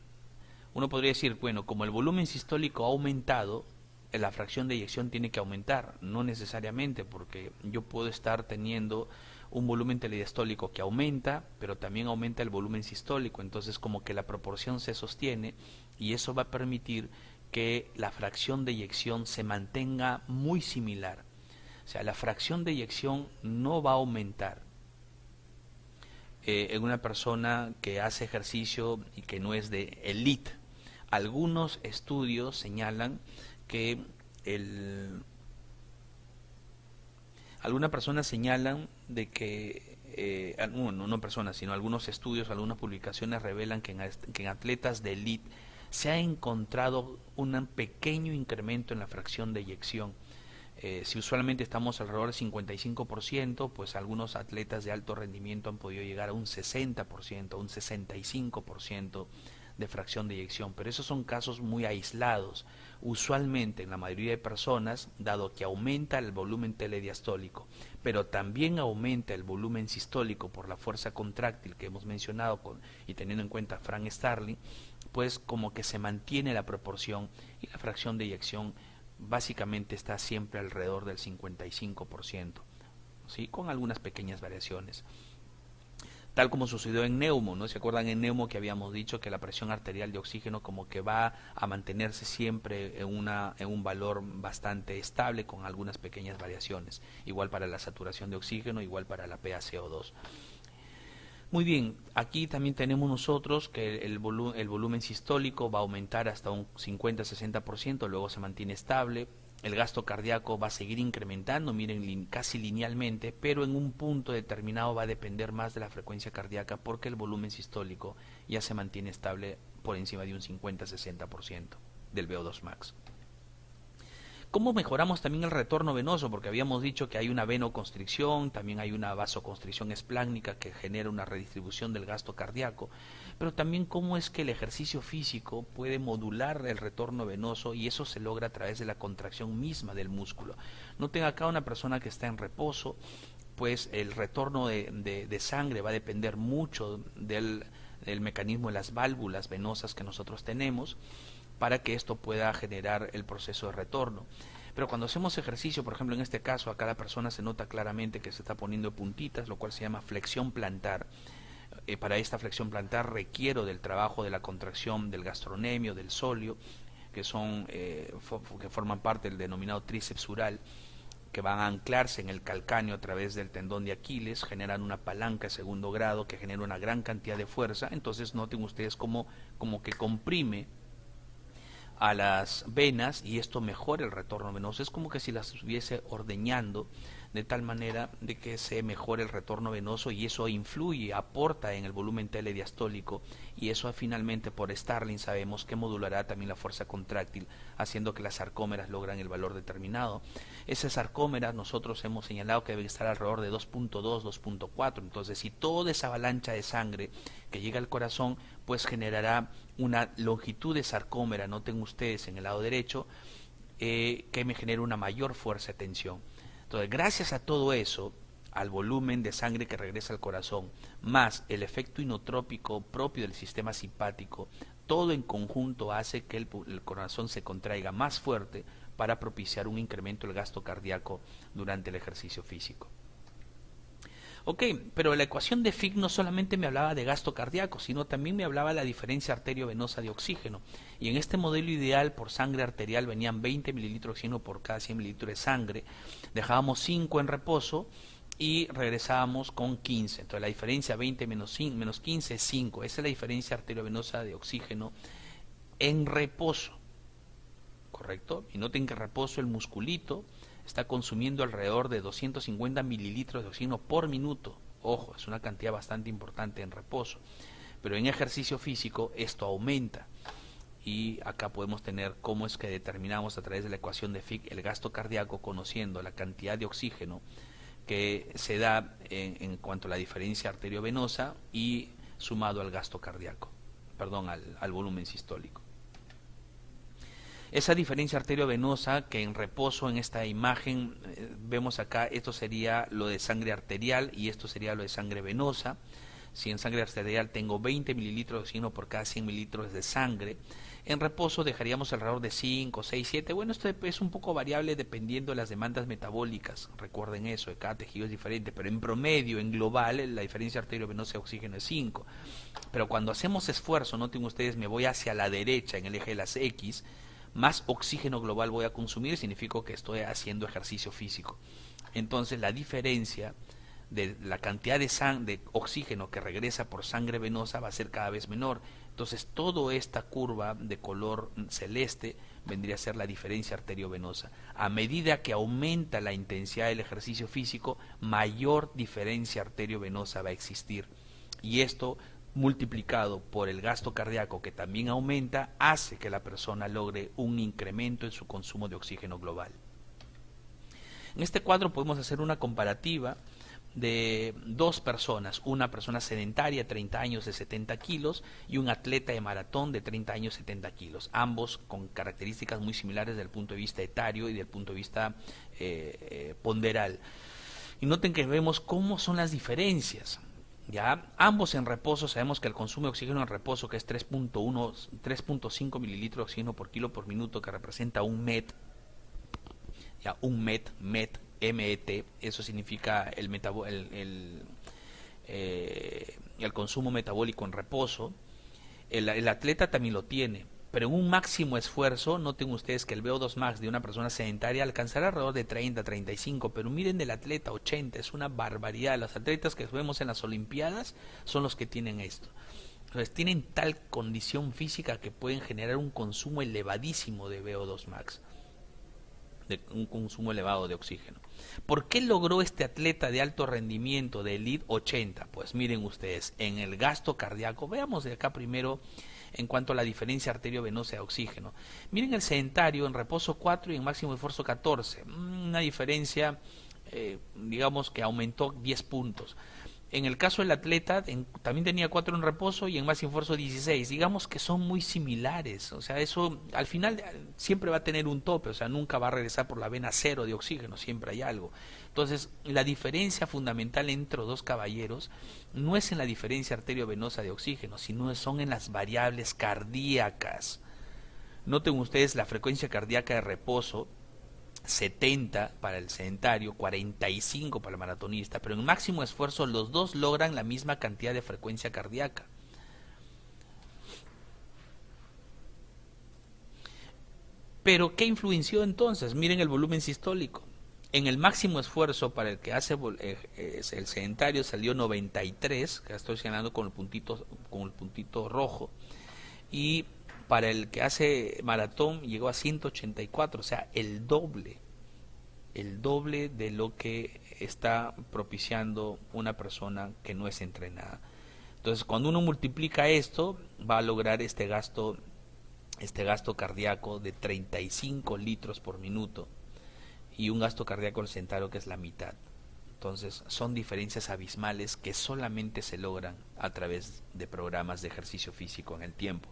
Uno podría decir, bueno, como el volumen sistólico ha aumentado, la fracción de eyección tiene que aumentar. No necesariamente, porque yo puedo estar teniendo un volumen telediastólico que aumenta, pero también aumenta el volumen sistólico. Entonces como que la proporción se sostiene, y eso va a permitir que la fracción de eyección se mantenga muy similar. O sea, la fracción de eyección no va a aumentar en una persona que hace ejercicio y que no es de elite. Algunos estudios señalan que algunas personas señalan de que no personas, sino algunos estudios, algunas publicaciones revelan que en atletas de elite se ha encontrado un pequeño incremento en la fracción de eyección. Si usualmente estamos alrededor del 55%, pues algunos atletas de alto rendimiento han podido llegar a un 60%, un 65% de fracción de eyección, pero esos son casos muy aislados. Usualmente en la mayoría de personas, dado que aumenta el volumen telediastólico, pero también aumenta el volumen sistólico por la fuerza contráctil que hemos mencionado y teniendo en cuenta Frank Starling, pues como que se mantiene la proporción y la fracción de eyección básicamente está siempre alrededor del 55%, ¿sí? Con algunas pequeñas variaciones. Tal como sucedió en Neumo, ¿no? ¿Se acuerdan en Neumo que habíamos dicho que la presión arterial de oxígeno como que va a mantenerse siempre en un valor bastante estable con algunas pequeñas variaciones? Igual para la saturación de oxígeno, igual para la PaCO2. Muy bien, aquí también tenemos nosotros que el volumen sistólico va a aumentar hasta un 50-60%, luego se mantiene estable. El gasto cardíaco va a seguir incrementando, miren, casi linealmente, pero en un punto determinado va a depender más de la frecuencia cardíaca porque el volumen sistólico ya se mantiene estable por encima de un 50-60% del VO2 max. ¿Cómo mejoramos también el retorno venoso? Porque habíamos dicho que hay una venoconstricción, también hay una vasoconstricción esplácnica que genera una redistribución del gasto cardíaco, pero también cómo es que el ejercicio físico puede modular el retorno venoso, y eso se logra a través de la contracción misma del músculo. Noten acá una persona que está en reposo, pues el retorno de sangre va a depender mucho del mecanismo de las válvulas venosas que nosotros tenemos, para que esto pueda generar el proceso de retorno. Pero cuando hacemos ejercicio, por ejemplo en este caso, acá la persona se nota claramente que se está poniendo puntitas, lo cual se llama flexión plantar. Para esta flexión plantar requiero del trabajo de la contracción del gastrocnemio, del sóleo, que forman parte del denominado tríceps ural, que van a anclarse en el calcáneo a través del tendón de Aquiles, generan una palanca de segundo grado que genera una gran cantidad de fuerza. Entonces noten ustedes como que comprime a las venas y esto mejora el retorno venoso. Es como que si las estuviese ordeñando de tal manera de que se mejore el retorno venoso y eso influye, aporta en el volumen telediastólico y eso finalmente por Starling sabemos que modulará también la fuerza contráctil haciendo que las sarcómeras logran el valor determinado. Esas sarcómeras nosotros hemos señalado que deben estar alrededor de 2.2, 2.4, entonces si toda esa avalancha de sangre que llega al corazón pues generará una longitud de sarcómera, noten ustedes en el lado derecho, que me genera una mayor fuerza de tensión. Entonces, gracias a todo eso, al volumen de sangre que regresa al corazón, más el efecto inotrópico propio del sistema simpático, todo en conjunto hace que el corazón se contraiga más fuerte para propiciar un incremento del gasto cardíaco durante el ejercicio físico. Ok, pero la ecuación de Fick no solamente me hablaba de gasto cardíaco, sino también me hablaba de la diferencia arteriovenosa de oxígeno. Y en este modelo ideal por sangre arterial venían 20 mililitros de oxígeno por cada 100 mililitros de sangre. Dejábamos 5 en reposo y regresábamos con 15. Entonces la diferencia 20 menos 15 es 5. Esa es la diferencia arteriovenosa de oxígeno en reposo. ¿Correcto? Y noten que reposo el musculito está consumiendo alrededor de 250 mililitros de oxígeno por minuto. Ojo, es una cantidad bastante importante en reposo. Pero en ejercicio físico esto aumenta. Y acá podemos tener cómo es que determinamos a través de la ecuación de Fick el gasto cardíaco conociendo la cantidad de oxígeno que se da en cuanto a la diferencia arteriovenosa y sumado al gasto cardíaco, perdón, al volumen sistólico. Esa diferencia arteriovenosa que en reposo en esta imagen vemos acá, esto sería lo de sangre arterial y esto sería lo de sangre venosa. Si en sangre arterial tengo 20 mililitros de oxígeno por cada 100 mililitros de sangre, en reposo dejaríamos alrededor de 5, 6, 7. Bueno, esto es un poco variable dependiendo de las demandas metabólicas. Recuerden eso, cada tejido es diferente, pero en promedio, en global, la diferencia arteriovenosa de oxígeno es 5. Pero cuando hacemos esfuerzo, noten ustedes, me voy hacia la derecha en el eje de las X, más oxígeno global voy a consumir, significa que estoy haciendo ejercicio físico. Entonces la diferencia de la cantidad de oxígeno que regresa por sangre venosa va a ser cada vez menor. Entonces toda esta curva de color celeste vendría a ser la diferencia arteriovenosa. A medida que aumenta la intensidad del ejercicio físico, mayor diferencia arteriovenosa va a existir. Y esto multiplicado por el gasto cardíaco que también aumenta, hace que la persona logre un incremento en su consumo de oxígeno global. En este cuadro podemos hacer una comparativa de dos personas, una persona sedentaria, 30 años, de 70 kilos, y un atleta de maratón de 30 años, 70 kilos, ambos con características muy similares desde el punto de vista etario y desde el punto de vista ponderal. Y noten que vemos cómo son las diferencias. Ya, ambos en reposo, sabemos que el consumo de oxígeno en reposo, que es 3.5 mililitros de oxígeno por kilo por minuto, que representa un MET, ya, un MET, MET, eso significa el consumo metabólico en reposo. El atleta también lo tiene, pero en un máximo esfuerzo, noten ustedes que el VO2 max de una persona sedentaria alcanzará alrededor de 30, 35, pero miren del atleta 80, es una barbaridad. Los atletas que vemos en las Olimpiadas son los que tienen esto. Entonces tienen tal condición física que pueden generar un consumo elevadísimo de VO2 max, de un consumo elevado de oxígeno. ¿Por qué logró este atleta de alto rendimiento de elite 80? Pues miren ustedes, en el gasto cardíaco, veamos de acá primero en cuanto a la diferencia arteriovenosa de oxígeno. Miren el sedentario en reposo 4 y en máximo esfuerzo 14. Una diferencia, digamos que aumentó 10 puntos. En el caso del atleta, también tenía 4 en reposo y en máximo esfuerzo 16. Digamos que son muy similares. O sea, eso al final siempre va a tener un tope. O sea, nunca va a regresar por la vena cero de oxígeno. Siempre hay algo. Entonces, la diferencia fundamental entre dos caballeros no es en la diferencia arteriovenosa de oxígeno, sino son en las variables cardíacas. Noten ustedes la frecuencia cardíaca de reposo, 70 para el sedentario, 45 para el maratonista, pero en máximo esfuerzo los dos logran la misma cantidad de frecuencia cardíaca. Pero ¿qué influenció entonces? Miren el volumen sistólico. En el máximo esfuerzo para el que hace el sedentario salió 93, que estoy señalando con el puntito rojo, y para el que hace maratón llegó a 184, o sea, el doble de lo que está propiciando una persona que no es entrenada. Entonces, cuando uno multiplica esto, va a lograr este gasto cardíaco de 35 litros por minuto y un gasto cardíaco sedentario que es la mitad. Entonces, son diferencias abismales que solamente se logran a través de programas de ejercicio físico en el tiempo.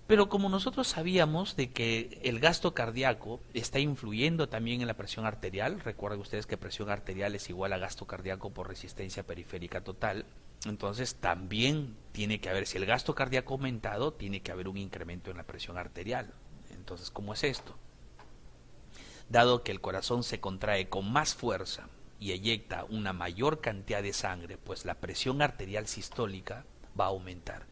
Pero como nosotros sabíamos de que el gasto cardíaco está influyendo también en la presión arterial, recuerden ustedes que presión arterial es igual a gasto cardíaco por resistencia periférica total, entonces también tiene que haber, si el gasto cardíaco ha aumentado, tiene que haber un incremento en la presión arterial. Entonces, ¿cómo es esto? Dado que el corazón se contrae con más fuerza y eyecta una mayor cantidad de sangre, pues la presión arterial sistólica va a aumentar.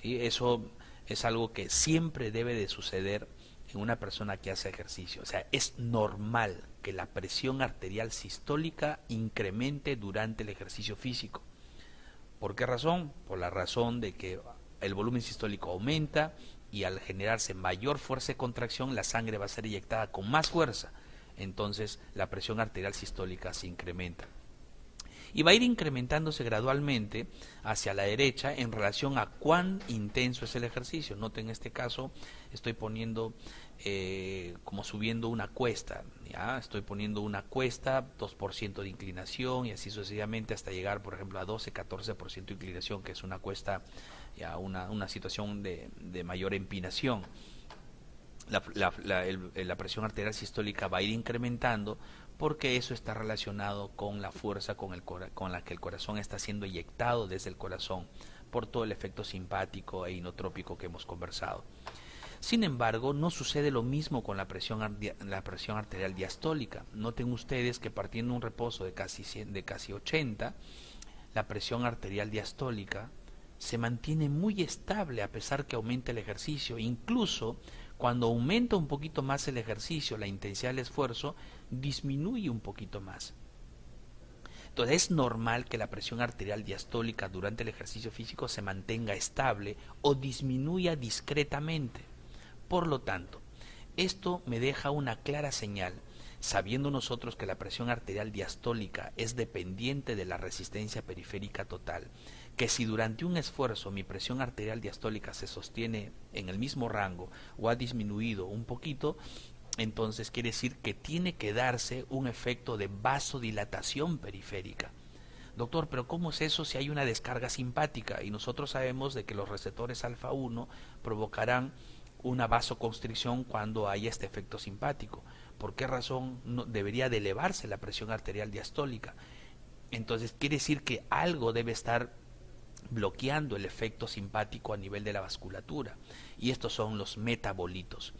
¿Sí? Eso es algo que siempre debe de suceder en una persona que hace ejercicio. O sea, es normal que la presión arterial sistólica incremente durante el ejercicio físico. ¿Por qué razón? Por la razón de que el volumen sistólico aumenta y al generarse mayor fuerza de contracción, la sangre va a ser eyectada con más fuerza. Entonces, la presión arterial sistólica se incrementa. Y va a ir incrementándose gradualmente hacia la derecha en relación a cuán intenso es el ejercicio. Noten, en este caso estoy poniendo como subiendo una cuesta, ¿ya? Estoy poniendo una cuesta, 2% de inclinación y así sucesivamente hasta llegar, por ejemplo, a 12-14% de inclinación, que es una cuesta, ya una situación de mayor empinación. La presión arterial sistólica va a ir incrementando porque eso está relacionado con la fuerza con la que el corazón está siendo eyectado desde el corazón por todo el efecto simpático e inotrópico que hemos conversado. Sin embargo, no sucede lo mismo con la presión arterial diastólica. Noten ustedes que partiendo de un reposo de casi 80, la presión arterial diastólica se mantiene muy estable a pesar que aumente el ejercicio. Incluso cuando aumenta un poquito más el ejercicio, la intensidad del esfuerzo disminuye un poquito más. Entonces es normal que la presión arterial diastólica durante el ejercicio físico se mantenga estable o disminuya discretamente. Por lo tanto, esto me deja una clara señal, sabiendo nosotros que la presión arterial diastólica es dependiente de la resistencia periférica total, que si durante un esfuerzo mi presión arterial diastólica se sostiene en el mismo rango o ha disminuido un poquito, entonces quiere decir que tiene que darse un efecto de vasodilatación periférica. Doctor, pero ¿cómo es eso si hay una descarga simpática? Y nosotros sabemos de que los receptores alfa 1 provocarán una vasoconstricción cuando hay este efecto simpático. ¿Por qué razón no debería de elevarse la presión arterial diastólica? Entonces quiere decir que algo debe estar bloqueando el efecto simpático a nivel de la vasculatura, y estos son los metabolitos.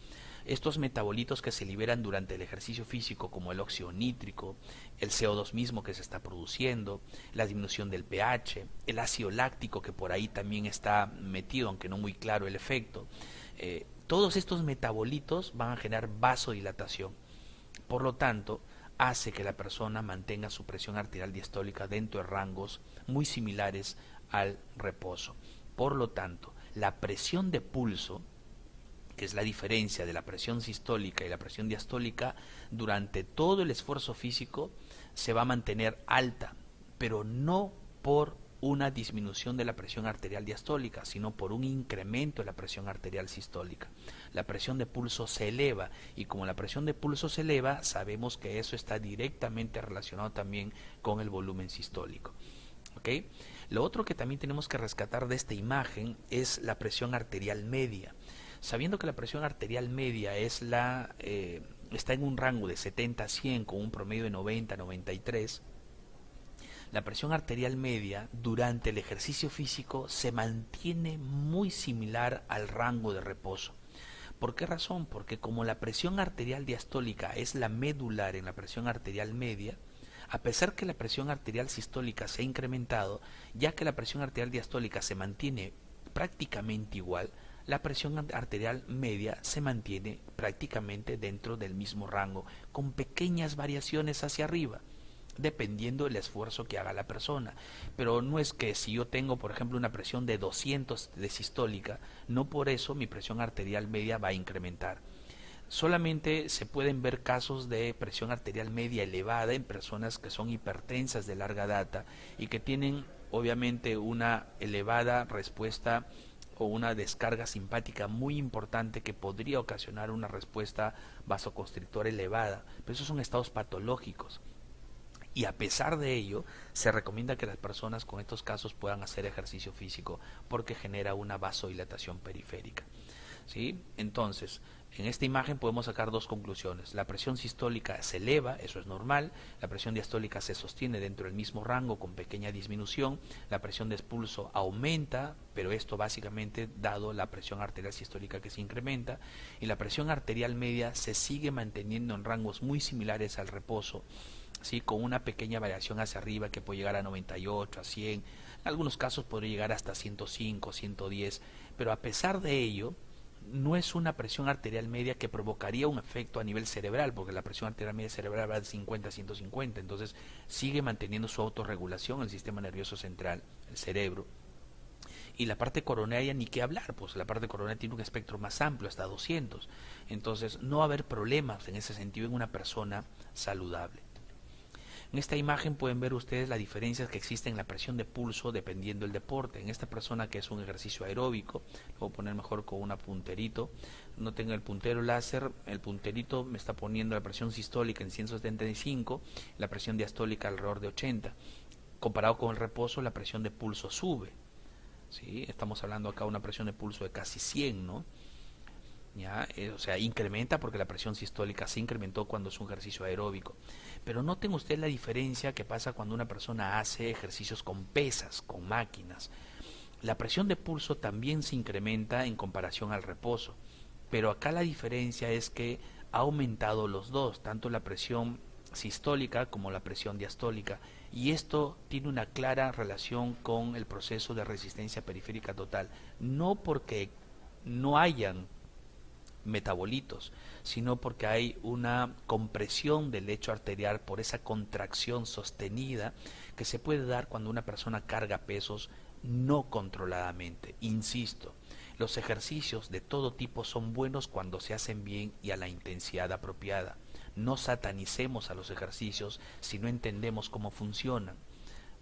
Estos metabolitos que se liberan durante el ejercicio físico, como el óxido nítrico, el CO2 mismo que se está produciendo, la disminución del pH, el ácido láctico que por ahí también está metido, aunque no muy claro el efecto, todos estos metabolitos van a generar vasodilatación. Por lo tanto, hace que la persona mantenga su presión arterial diastólica dentro de rangos muy similares al reposo. Por lo tanto, la presión de pulso, que es la diferencia de la presión sistólica y la presión diastólica, durante todo el esfuerzo físico se va a mantener alta, pero no por una disminución de la presión arterial diastólica, sino por un incremento de la presión arterial sistólica. La presión de pulso se eleva, y como la presión de pulso se eleva, sabemos que eso está directamente relacionado también con el volumen sistólico. ¿Okay? Lo otro que también tenemos que rescatar de esta imagen es la presión arterial media. Sabiendo que la presión arterial media es está en un rango de 70 a 100 con un promedio de 90 a 93, la presión arterial media durante el ejercicio físico se mantiene muy similar al rango de reposo. ¿Por qué razón? Porque como la presión arterial diastólica es la medular en la presión arterial media, a pesar que la presión arterial sistólica se ha incrementado, ya que la presión arterial diastólica se mantiene prácticamente igual, la presión arterial media se mantiene prácticamente dentro del mismo rango, con pequeñas variaciones hacia arriba. dependiendo del esfuerzo que haga la persona. Pero no es que si yo tengo, por ejemplo, una presión de 200 de sistólica, no por eso mi presión arterial media va a incrementar. Solamente se pueden ver casos de presión arterial media elevada en personas que son hipertensas de larga data y que tienen obviamente una elevada respuesta o una descarga simpática muy importante que podría ocasionar una respuesta vasoconstrictora elevada. Pero esos son estados patológicos. Y a pesar de ello, se recomienda que las personas con estos casos puedan hacer ejercicio físico porque genera una vasodilatación periférica. ¿Sí? Entonces, en esta imagen podemos sacar dos conclusiones. La presión sistólica se eleva, eso es normal. La presión diastólica se sostiene dentro del mismo rango con pequeña disminución. La presión de expulso aumenta, pero esto básicamente dado la presión arterial sistólica que se incrementa. Y la presión arterial media se sigue manteniendo en rangos muy similares al reposo, ¿sí? Con una pequeña variación hacia arriba que puede llegar a 98, a 100. En algunos casos podría llegar hasta 105, 110. Pero a pesar de ello, no es una presión arterial media que provocaría un efecto a nivel cerebral, porque la presión arterial media cerebral va de 50 a 150, entonces sigue manteniendo su autorregulación el sistema nervioso central, el cerebro. Y la parte coronaria ni qué hablar, pues la parte coronaria tiene un espectro más amplio, hasta 200. Entonces no va a haber problemas en ese sentido en una persona saludable. En esta imagen pueden ver ustedes las diferencias que existen en la presión de pulso dependiendo del deporte. En esta persona que es un ejercicio aeróbico, lo voy a poner mejor con un punterito. No tengo el puntero láser, el punterito me está poniendo la presión sistólica en 175, la presión diastólica alrededor de 80. Comparado con el reposo, la presión de pulso sube. ¿Sí? Estamos hablando acá de una presión de pulso de casi 100, ¿no? ¿Ya? O sea, incrementa porque la presión sistólica se incrementó cuando es un ejercicio aeróbico. Pero noten ustedes la diferencia que pasa cuando una persona hace ejercicios con pesas, con máquinas. La presión de pulso también se incrementa en comparación al reposo, pero acá la diferencia es que ha aumentado los dos, tanto la presión sistólica como la presión diastólica, y esto tiene una clara relación con el proceso de resistencia periférica total, no porque no hayan metabolitos, sino porque hay una compresión del lecho arterial por esa contracción sostenida que se puede dar cuando una persona carga pesos no controladamente. Insisto, los ejercicios de todo tipo son buenos cuando se hacen bien y a la intensidad apropiada. No satanicemos a los ejercicios si no entendemos cómo funcionan.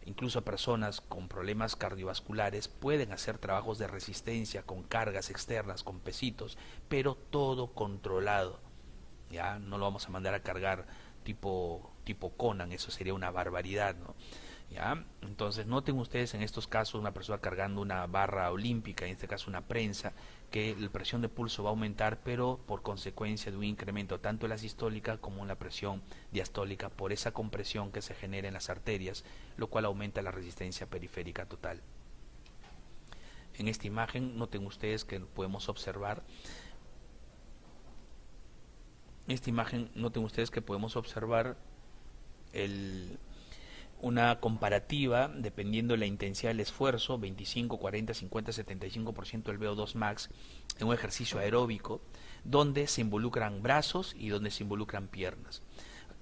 Incluso personas con problemas cardiovasculares pueden hacer trabajos de resistencia con cargas externas, con pesitos, pero todo controlado. Ya no lo vamos a mandar a cargar tipo Conan, eso sería una barbaridad, ¿no? ¿Ya? Entonces noten ustedes en estos casos una persona cargando una barra olímpica, en este caso una prensa, que la presión de pulso va a aumentar, pero por consecuencia de un incremento tanto en la sistólica como en la presión diastólica por esa compresión que se genera en las arterias, lo cual aumenta la resistencia periférica total. En esta imagen noten ustedes que podemos observar una comparativa dependiendo de la intensidad del esfuerzo, 25, 40, 50, 75% del VO2 max en un ejercicio aeróbico, donde se involucran brazos y donde se involucran piernas.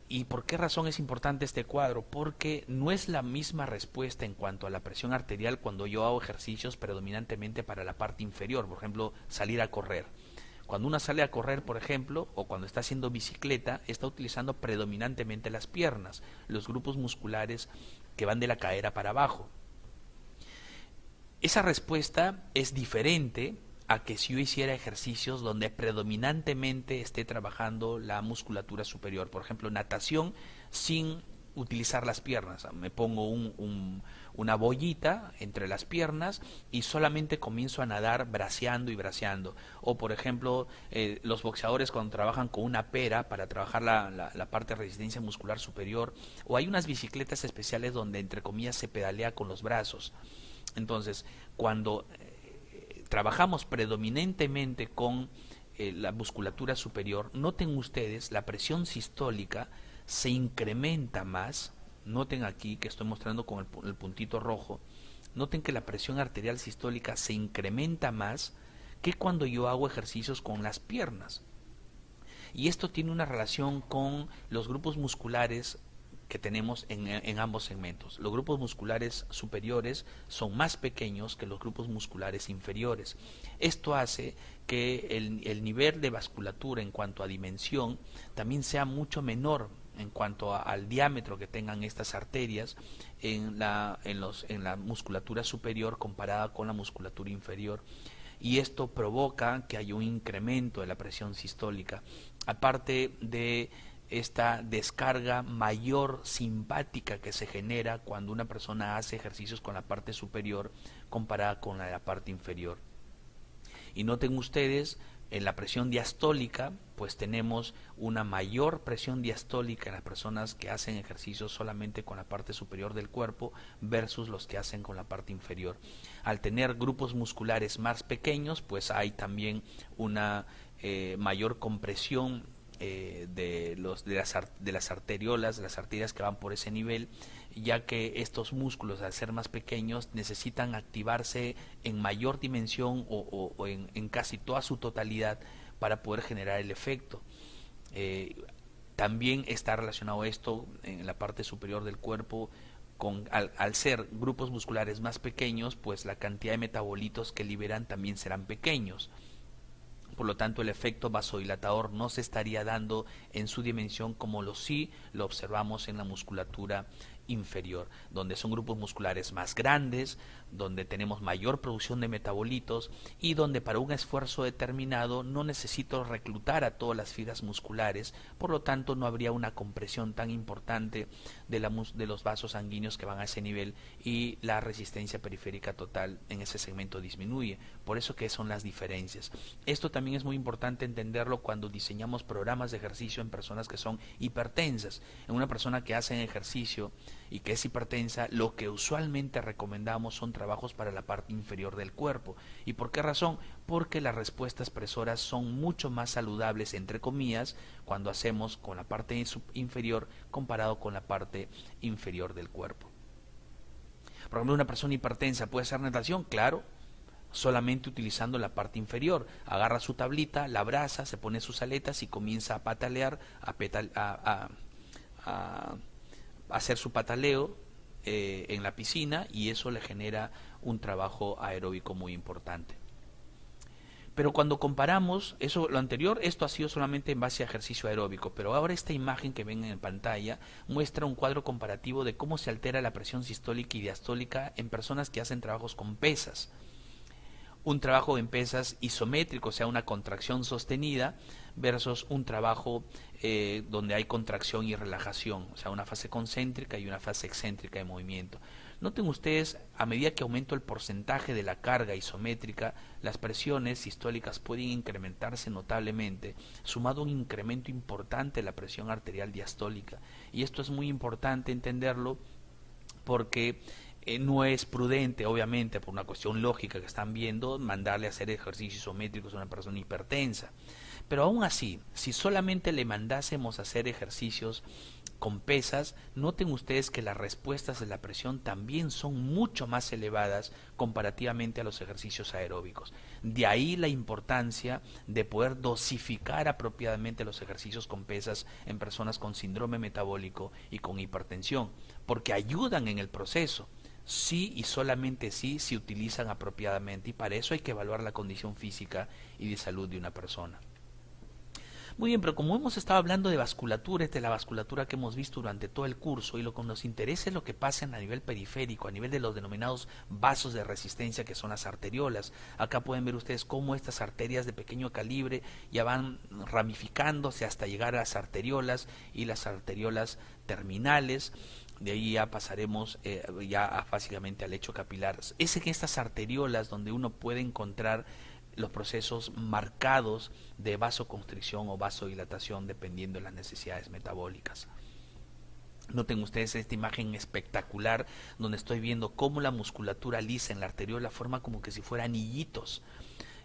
¿Y por qué razón es importante este cuadro? Porque no es la misma respuesta en cuanto a la presión arterial cuando yo hago ejercicios predominantemente para la parte inferior, por ejemplo, salir a correr. Cuando uno sale a correr, por ejemplo, o cuando está haciendo bicicleta, está utilizando predominantemente las piernas, los grupos musculares que van de la cadera para abajo. Esa respuesta es diferente a que si yo hiciera ejercicios donde predominantemente esté trabajando la musculatura superior, por ejemplo, natación sin utilizar las piernas. Me pongo una bollita entre las piernas y solamente comienzo a nadar braceando y braceando. O por ejemplo, los boxeadores cuando trabajan con una pera para trabajar la parte de resistencia muscular superior. O hay unas bicicletas especiales donde entre comillas se pedalea con los brazos. Entonces, cuando trabajamos predominantemente con la musculatura superior, noten ustedes la presión sistólica se incrementa más. Noten aquí que estoy mostrando con el puntito rojo, noten que la presión arterial sistólica se incrementa más que cuando yo hago ejercicios con las piernas. Y esto tiene una relación con los grupos musculares que tenemos en ambos segmentos. Los grupos musculares superiores son más pequeños que los grupos musculares inferiores. Esto hace que el nivel de vasculatura en cuanto a dimensión también sea mucho menor en cuanto al diámetro que tengan estas arterias en la musculatura superior comparada con la musculatura inferior, y esto provoca que haya un incremento de la presión sistólica, aparte de esta descarga mayor simpática que se genera cuando una persona hace ejercicios con la parte superior comparada con la parte inferior. Y noten ustedes, en la presión diastólica, pues tenemos una mayor presión diastólica en las personas que hacen ejercicios solamente con la parte superior del cuerpo versus los que hacen con la parte inferior. Al tener grupos musculares más pequeños, pues hay también una mayor compresión de las arteriolas, de las arterias que van por ese nivel, ya que estos músculos, al ser más pequeños, necesitan activarse en mayor dimensión o en casi toda su totalidad para poder generar el efecto. También está relacionado esto en la parte superior del cuerpo al ser grupos musculares más pequeños, pues la cantidad de metabolitos que liberan también serán pequeños. Por lo tanto, el efecto vasodilatador no se estaría dando en su dimensión como lo observamos en la musculatura inferior, donde son grupos musculares más grandes, donde tenemos mayor producción de metabolitos y donde para un esfuerzo determinado no necesito reclutar a todas las fibras musculares, por lo tanto no habría una compresión tan importante de los vasos sanguíneos que van a ese nivel y la resistencia periférica total en ese segmento disminuye. Por eso que son las diferencias. Esto también es muy importante entenderlo cuando diseñamos programas de ejercicio en personas que son hipertensas. En una persona que hace ejercicio y que es hipertensa, lo que usualmente recomendamos son trabajos para la parte inferior del cuerpo. ¿Y por qué razón? Porque las respuestas presoras son mucho más saludables, entre comillas, cuando hacemos con la parte inferior comparado con la parte inferior del cuerpo. Por ejemplo, una persona hipertensa puede hacer natación, claro, solamente utilizando la parte inferior. Agarra su tablita, la abraza, se pone sus aletas y comienza a patalear, a hacer su pataleo en la piscina, y eso le genera un trabajo aeróbico muy importante. Pero cuando comparamos lo anterior, esto ha sido solamente en base a ejercicio aeróbico, pero ahora esta imagen que ven en pantalla muestra un cuadro comparativo de cómo se altera la presión sistólica y diastólica en personas que hacen trabajos con pesas. Un trabajo en pesas isométrico, o sea, una contracción sostenida, versus un trabajo donde hay contracción y relajación, o sea, una fase concéntrica y una fase excéntrica de movimiento. Noten ustedes, a medida que aumento el porcentaje de la carga isométrica, las presiones sistólicas pueden incrementarse notablemente, sumado a un incremento importante de la presión arterial diastólica. Y esto es muy importante entenderlo porque no es prudente, obviamente, por una cuestión lógica que están viendo, mandarle a hacer ejercicios isométricos a una persona hipertensa. Pero aún así, si solamente le mandásemos a hacer ejercicios con pesas, noten ustedes que las respuestas de la presión también son mucho más elevadas comparativamente a los ejercicios aeróbicos. De ahí la importancia de poder dosificar apropiadamente los ejercicios con pesas en personas con síndrome metabólico y con hipertensión, porque ayudan en el proceso. Sí y solamente sí se utilizan apropiadamente, y para eso hay que evaluar la condición física y de salud de una persona. Muy bien, pero como hemos estado hablando de vasculatura, esta es la vasculatura que hemos visto durante todo el curso, y lo que nos interesa es lo que pasa a nivel periférico, a nivel de los denominados vasos de resistencia, que son las arteriolas. Acá pueden ver ustedes cómo estas arterias de pequeño calibre ya van ramificándose hasta llegar a las arteriolas y las arteriolas terminales. De ahí ya pasaremos básicamente al lecho capilar. Es en estas arteriolas donde uno puede encontrar los procesos marcados de vasoconstricción o vasodilatación dependiendo de las necesidades metabólicas. Noten ustedes esta imagen espectacular donde estoy viendo cómo la musculatura lisa en la arteriola forma como que si fuera anillitos.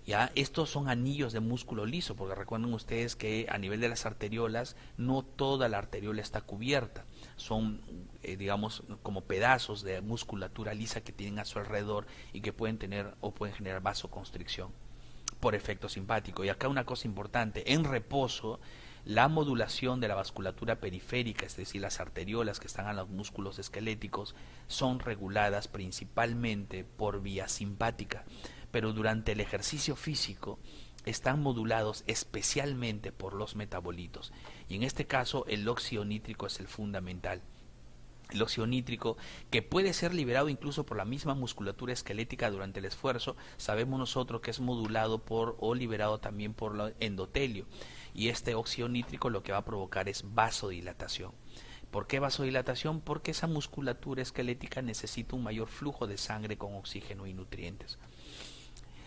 ¿Ya? Estos son anillos de músculo liso, porque recuerden ustedes que a nivel de las arteriolas no toda la arteriola está cubierta, son digamos como pedazos de musculatura lisa que tienen a su alrededor y que pueden tener o pueden generar vasoconstricción por efecto simpático. Y acá una cosa importante, en reposo La modulación de la vasculatura periférica, es decir, las arteriolas que están a los músculos esqueléticos, son reguladas principalmente por vía simpática, pero durante el ejercicio físico están modulados especialmente por los metabolitos, y en este caso el óxido nítrico es el fundamental. El óxido nítrico, que puede ser liberado incluso por la misma musculatura esquelética durante el esfuerzo, sabemos nosotros que es modulado por o liberado también por el endotelio, y este óxido nítrico lo que va a provocar es vasodilatación. ¿Por qué vasodilatación? Porque esa musculatura esquelética necesita un mayor flujo de sangre con oxígeno y nutrientes.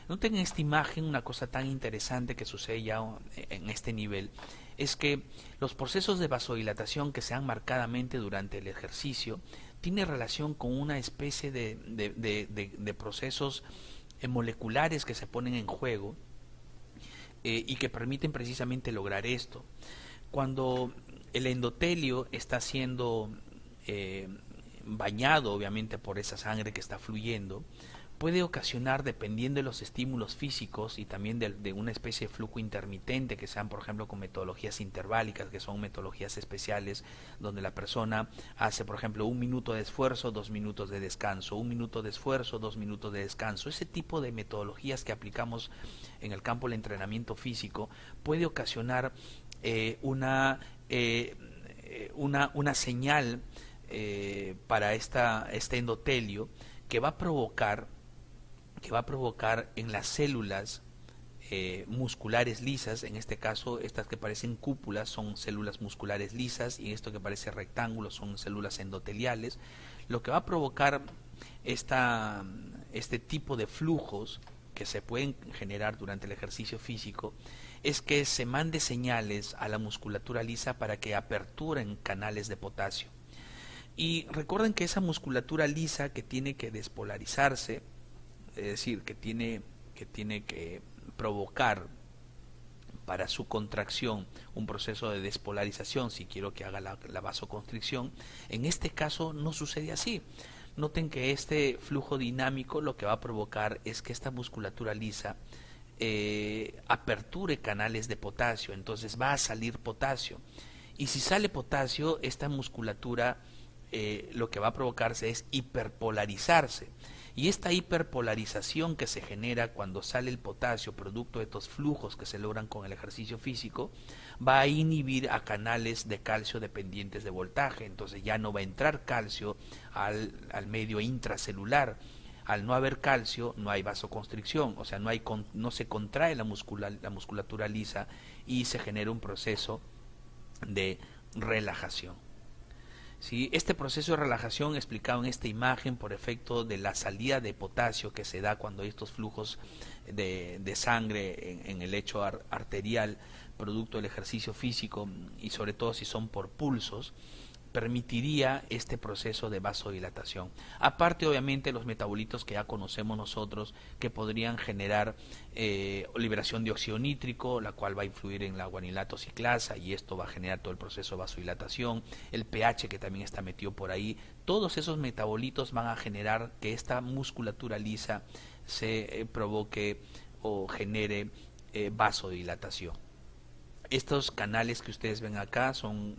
Noten en esta imagen una cosa tan interesante que sucede ya en este nivel, es que los procesos de vasodilatación que se dan marcadamente durante el ejercicio tienen relación con una especie de procesos moleculares que se ponen en juego y que permiten precisamente lograr esto. Cuando el endotelio está siendo bañado obviamente por esa sangre que está fluyendo, puede ocasionar, dependiendo de los estímulos físicos y también de una especie de flujo intermitente, que sean por ejemplo con metodologías interválicas, que son metodologías especiales donde la persona hace por ejemplo 1 minuto de esfuerzo, 2 minutos de descanso, 1 minuto de esfuerzo, 2 minutos de descanso. Ese tipo de metodologías que aplicamos en el campo del entrenamiento físico puede ocasionar una señal para este endotelio que va a provocar en las células musculares lisas, en este caso estas que parecen cúpulas son células musculares lisas, y esto que parece rectángulos son células endoteliales. Lo que va a provocar este tipo de flujos que se pueden generar durante el ejercicio físico es que se mande señales a la musculatura lisa para que aperturen canales de potasio. Y recuerden que esa musculatura lisa que tiene que despolarizarse, es decir, que tiene que provocar para su contracción un proceso de despolarización, si quiero que haga la vasoconstricción, en este caso no sucede así. Noten que este flujo dinámico lo que va a provocar es que esta musculatura lisa aperture canales de potasio, entonces va a salir potasio. Y si sale potasio, esta musculatura lo que va a provocarse es hiperpolarizarse. Y esta hiperpolarización que se genera cuando sale el potasio, producto de estos flujos que se logran con el ejercicio físico, va a inhibir a canales de calcio dependientes de voltaje. Entonces ya no va a entrar calcio al medio intracelular. Al no haber calcio, no hay vasoconstricción, o sea, no se contrae la musculatura lisa y se genera un proceso de relajación. ¿Sí? Este proceso de relajación explicado en esta imagen por efecto de la salida de potasio que se da cuando hay estos flujos de sangre en el lecho arterial producto del ejercicio físico, y sobre todo si son por pulsos, permitiría este proceso de vasodilatación. Aparte, obviamente, los metabolitos que ya conocemos nosotros, que podrían generar liberación de óxido nítrico, la cual va a influir en la guanilato ciclasa, y esto va a generar todo el proceso de vasodilatación. El pH, que también está metido por ahí. Todos esos metabolitos van a generar que esta musculatura lisa se provoque o genere vasodilatación. Estos canales que ustedes ven acá son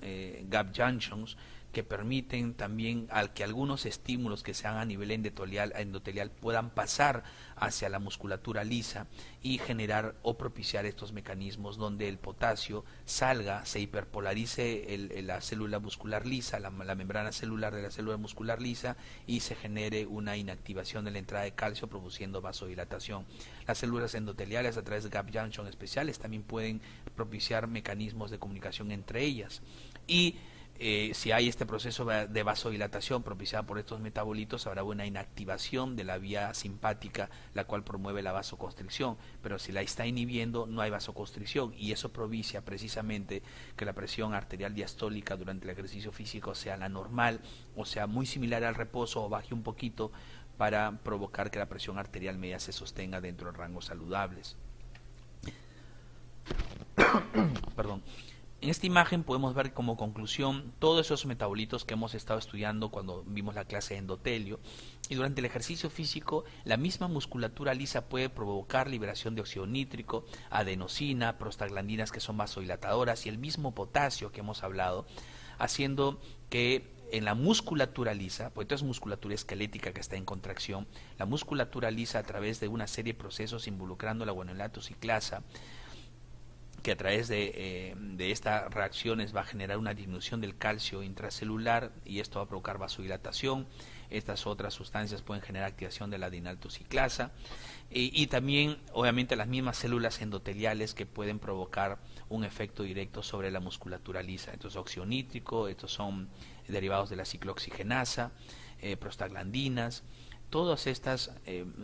gap junctions, que permiten también que algunos estímulos que se hagan a nivel endotelial puedan pasar hacia la musculatura lisa y generar o propiciar estos mecanismos donde el potasio salga, se hiperpolarice la célula muscular lisa, la membrana celular de la célula muscular lisa, y se genere una inactivación de la entrada de calcio produciendo vasodilatación. Las células endoteliales a través de gap junction especiales también pueden propiciar mecanismos de comunicación entre ellas, y si hay este proceso de vasodilatación propiciado por estos metabolitos, habrá una inactivación de la vía simpática, la cual promueve la vasoconstricción, pero si la está inhibiendo no hay vasoconstricción, y eso propicia precisamente que la presión arterial diastólica durante el ejercicio físico sea la normal, o sea muy similar al reposo o baje un poquito, para provocar que la presión arterial media se sostenga dentro de rangos saludables. Perdón. En esta imagen podemos ver como conclusión todos esos metabolitos que hemos estado estudiando cuando vimos la clase de endotelio, y durante el ejercicio físico la misma musculatura lisa puede provocar liberación de óxido nítrico, adenosina, prostaglandinas que son vasodilatadoras y el mismo potasio que hemos hablado, haciendo que en la musculatura lisa, pues esto es musculatura esquelética que está en contracción, la musculatura lisa a través de una serie de procesos involucrando la guanolato ciclasa, que a través de estas reacciones va a generar una disminución del calcio intracelular y esto va a provocar vasodilatación. Estas otras sustancias pueden generar activación de la adinaltociclasa y también obviamente las mismas células endoteliales que pueden provocar un efecto directo sobre la musculatura lisa. Entonces óxido nítrico, estos son derivados de la ciclooxigenasa, prostaglandinas. Todas estas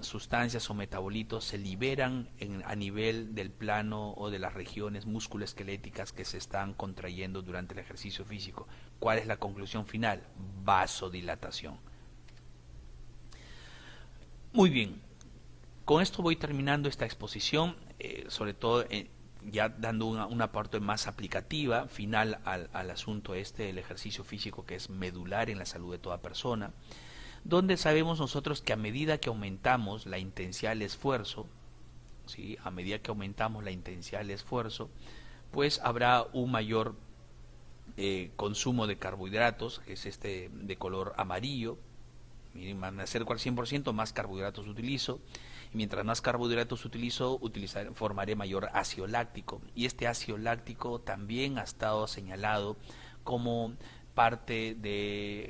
sustancias o metabolitos se liberan a nivel del plano o de las regiones musculoesqueléticas que se están contrayendo durante el ejercicio físico. ¿Cuál es la conclusión final? Vasodilatación. Muy bien, con esto voy terminando esta exposición, sobre todo ya dando una parte más aplicativa, final al asunto del ejercicio físico que es medular en la salud de toda persona, donde sabemos nosotros que a medida que aumentamos la intensidad del esfuerzo, ¿sí? A medida que aumentamos la intensidad del esfuerzo, pues habrá un mayor consumo de carbohidratos, que es de color amarillo. Miren, me acerco al 100%, más carbohidratos utilizo, y mientras más carbohidratos utilizo, formaré mayor ácido láctico, y este ácido láctico también ha estado señalado como parte de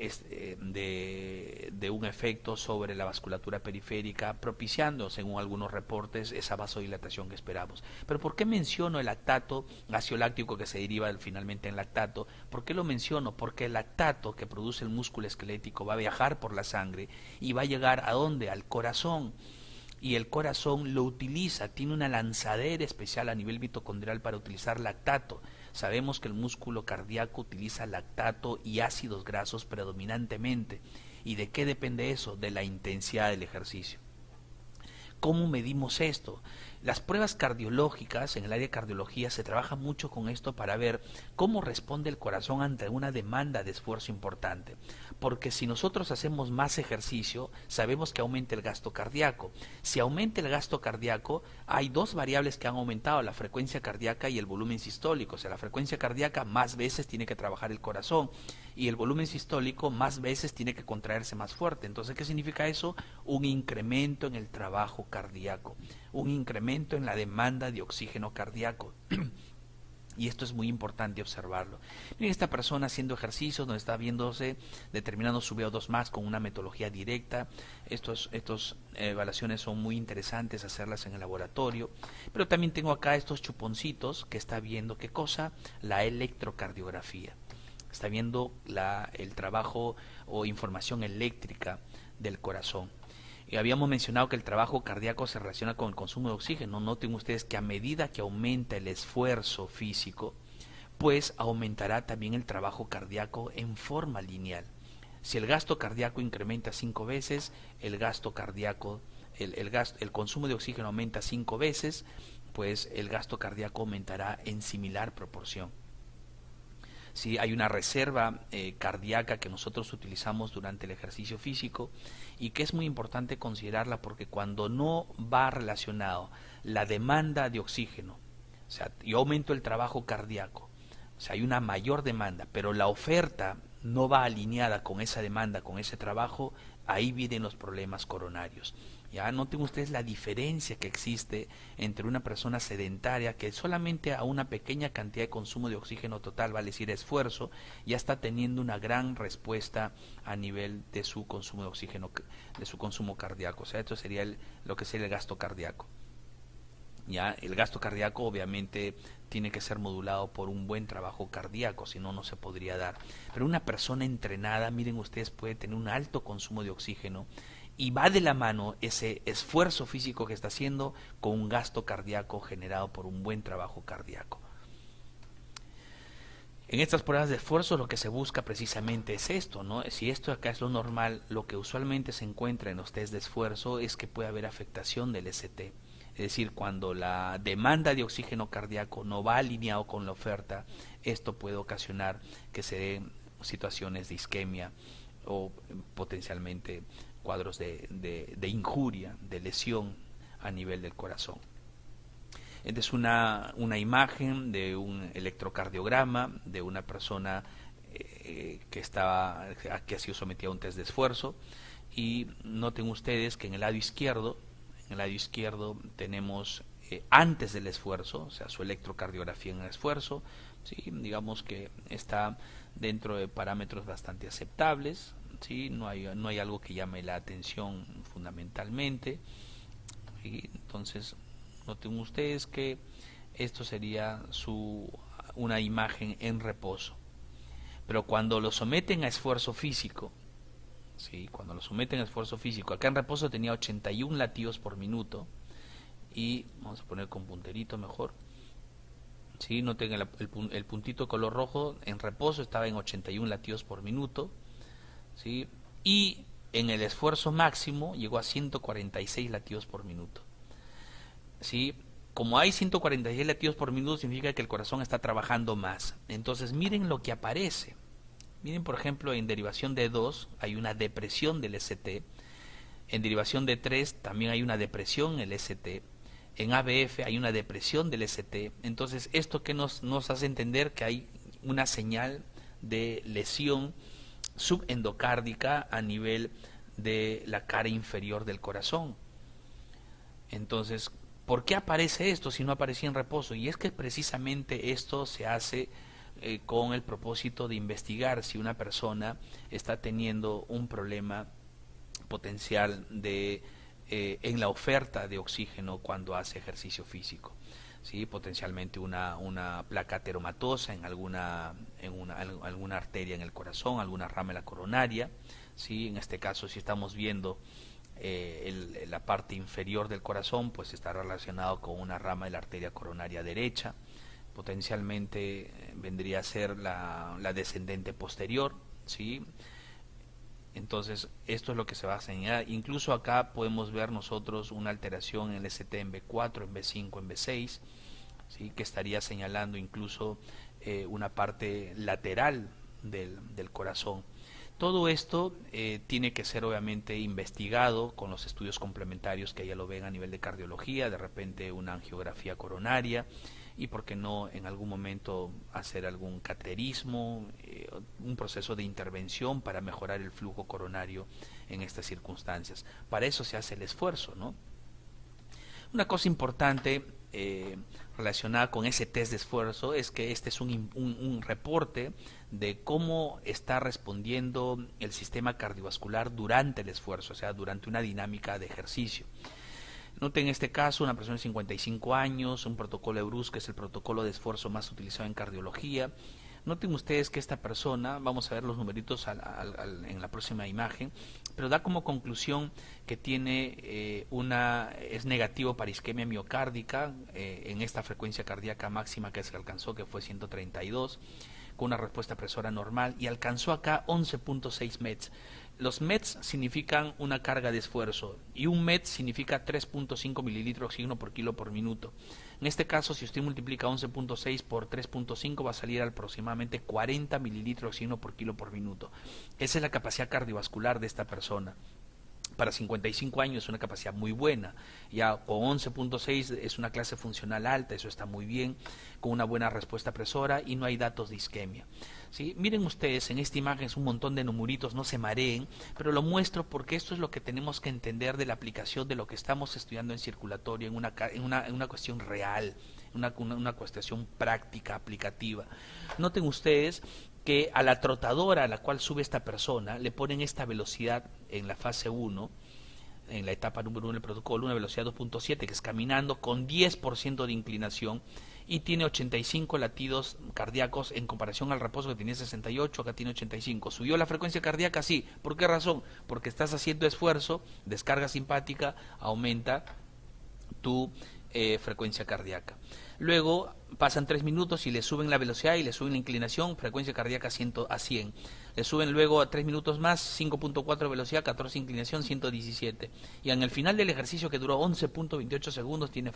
un efecto sobre la vasculatura periférica, propiciando, según algunos reportes, esa vasodilatación que esperamos. Pero ¿por qué menciono el lactato, ácido láctico que se deriva finalmente en lactato? ¿Por qué lo menciono? Porque el lactato que produce el músculo esquelético va a viajar por la sangre y va a llegar ¿a dónde? Al corazón. Y el corazón lo utiliza, tiene una lanzadera especial a nivel mitocondrial para utilizar lactato. Sabemos que el músculo cardíaco utiliza lactato y ácidos grasos predominantemente. ¿Y de qué depende eso? De la intensidad del ejercicio. ¿Cómo medimos esto? Las pruebas cardiológicas, en el área de cardiología se trabaja mucho con esto para ver cómo responde el corazón ante una demanda de esfuerzo importante. Porque si nosotros hacemos más ejercicio, sabemos que aumenta el gasto cardíaco. Si aumenta el gasto cardíaco, hay dos variables que han aumentado, la frecuencia cardíaca y el volumen sistólico. O sea, la frecuencia cardíaca más veces tiene que trabajar el corazón y el volumen sistólico más veces tiene que contraerse más fuerte. Entonces, ¿qué significa eso? Un incremento en el trabajo cardíaco, un incremento en la demanda de oxígeno cardíaco. Y esto es muy importante observarlo. Miren, esta persona haciendo ejercicios donde está viéndose, determinando su VO2 max con una metodología directa. Estas evaluaciones son muy interesantes hacerlas en el laboratorio. Pero también tengo acá estos chuponcitos que está viendo, ¿qué cosa? La electrocardiografía. Está viendo el trabajo o información eléctrica del corazón. Y habíamos mencionado que el trabajo cardíaco se relaciona con el consumo de oxígeno. Noten ustedes que a medida que aumenta el esfuerzo físico, pues aumentará también el trabajo cardíaco en forma lineal. Si el gasto cardíaco incrementa 5 veces, el gasto cardíaco, el consumo de oxígeno aumenta 5 veces, pues el gasto cardíaco aumentará en similar proporción. Sí, hay una reserva cardíaca que nosotros utilizamos durante el ejercicio físico y que es muy importante considerarla porque cuando no va relacionado la demanda de oxígeno, o sea, yo aumento el trabajo cardíaco, o sea, hay una mayor demanda, pero la oferta no va alineada con esa demanda, con ese trabajo, ahí vienen los problemas coronarios. Ya noten ustedes la diferencia que existe entre una persona sedentaria que solamente a una pequeña cantidad de consumo de oxígeno total, vale decir esfuerzo, ya está teniendo una gran respuesta a nivel de su consumo de oxígeno, de su consumo cardíaco. O sea, esto sería lo que sería el gasto cardíaco. Ya, el gasto cardíaco obviamente tiene que ser modulado por un buen trabajo cardíaco, si no, no se podría dar. Pero una persona entrenada, miren ustedes, puede tener un alto consumo de oxígeno y va de la mano ese esfuerzo físico que está haciendo con un gasto cardíaco generado por un buen trabajo cardíaco. En estas pruebas de esfuerzo lo que se busca precisamente es esto, ¿no? Si esto acá es lo normal, lo que usualmente se encuentra en los test de esfuerzo es que puede haber afectación del ST. Es decir, cuando la demanda de oxígeno cardíaco no va alineado con la oferta, esto puede ocasionar que se den situaciones de isquemia o potencialmente cuadros de injuria, de lesión a nivel del corazón. Esta es una imagen de un electrocardiograma de una persona que ha sido sometida a un test de esfuerzo, y noten ustedes que en el lado izquierdo tenemos antes del esfuerzo, o sea, su electrocardiografía en el esfuerzo, ¿sí? Digamos que está dentro de parámetros bastante aceptables, ¿sí? No hay algo que llame la atención fundamentalmente, ¿sí? Entonces, noten ustedes que esto sería una imagen en reposo. Pero cuando lo someten a esfuerzo físico, ¿sí? Cuando lo someten a esfuerzo físico, acá en reposo tenía 81 latidos por minuto, y vamos a poner con punterito mejor, ¿sí? Noten el puntito color rojo, en reposo estaba en 81 latidos por minuto, ¿sí? Y en el esfuerzo máximo llegó a 146 latidos por minuto, ¿sí? Como hay 146 latidos por minuto, significa que el corazón está trabajando más. Entonces miren lo que aparece. Miren, por ejemplo, en derivación de 2 hay una depresión del ST, en derivación de 3 también hay una depresión en el ST, en ABF hay una depresión del ST. Entonces, esto que nos hace entender que hay una señal de lesión subendocárdica a nivel de la cara inferior del corazón. Entonces, ¿por qué aparece esto si no aparecía en reposo? Y es que precisamente esto se hace con el propósito de investigar si una persona está teniendo un problema potencial en la oferta de oxígeno cuando hace ejercicio físico, ¿sí? Potencialmente una placa ateromatosa en alguna arteria en el corazón, alguna rama de la coronaria, ¿sí? En este caso, si estamos viendo la parte inferior del corazón, pues está relacionado con una rama de la arteria coronaria derecha. Potencialmente vendría a ser la descendente posterior, ¿sí? Entonces, esto es lo que se va a señalar. Incluso acá podemos ver nosotros una alteración en el ST en B4, en B5, en B6, ¿sí? Que estaría señalando incluso una parte lateral del corazón. Todo esto tiene que ser obviamente investigado con los estudios complementarios que ya lo ven a nivel de cardiología, de repente una angiografía coronaria, y por qué no en algún momento hacer algún cateterismo, un proceso de intervención para mejorar el flujo coronario en estas circunstancias. Para eso se hace el esfuerzo, ¿no? Una cosa importante relacionada con ese test de esfuerzo es que este es un reporte de cómo está respondiendo el sistema cardiovascular durante el esfuerzo, o sea, durante una dinámica de ejercicio. Noten en este caso una persona de 55 años, un protocolo EBRUS, que es el protocolo de esfuerzo más utilizado en cardiología. Noten ustedes que esta persona, vamos a ver los numeritos en la próxima imagen, pero da como conclusión que tiene es negativo para isquemia miocárdica en esta frecuencia cardíaca máxima que se alcanzó, que fue 132, con una respuesta presora normal, y alcanzó acá 11.6 METs. Los METs significan una carga de esfuerzo, y un MET significa 3.5 mililitros de oxígeno por kilo por minuto. En este caso, si usted multiplica 11.6 por 3.5, va a salir aproximadamente 40 mililitros de oxígeno por kilo por minuto. Esa es la capacidad cardiovascular de esta persona. Para 55 años es una capacidad muy buena, ya con 11.6 es una clase funcional alta, eso está muy bien, con una buena respuesta presora, y no hay datos de isquemia, ¿sí? Miren ustedes, en esta imagen es un montón de numeritos, no se mareen, pero lo muestro porque esto es lo que tenemos que entender de la aplicación de lo que estamos estudiando en circulatorio, en una cuestión real, una cuestión práctica, aplicativa. Noten ustedes que a la trotadora a la cual sube esta persona le ponen esta velocidad en la fase 1, en la etapa número 1 del protocolo, una velocidad 2.7, que es caminando con 10% de inclinación, y tiene 85 latidos cardíacos en comparación al reposo que tenía 68, acá tiene 85. ¿Subió la frecuencia cardíaca? Sí. ¿Por qué razón? Porque estás haciendo esfuerzo, descarga simpática, aumenta tu frecuencia cardíaca. Luego pasan 3 minutos y le suben la velocidad y le suben la inclinación, frecuencia cardíaca 100 a 100. Le suben luego a 3 minutos más, 5.4 velocidad, 14 inclinación, 117. Y en el final del ejercicio, que duró 11.28 segundos, tiene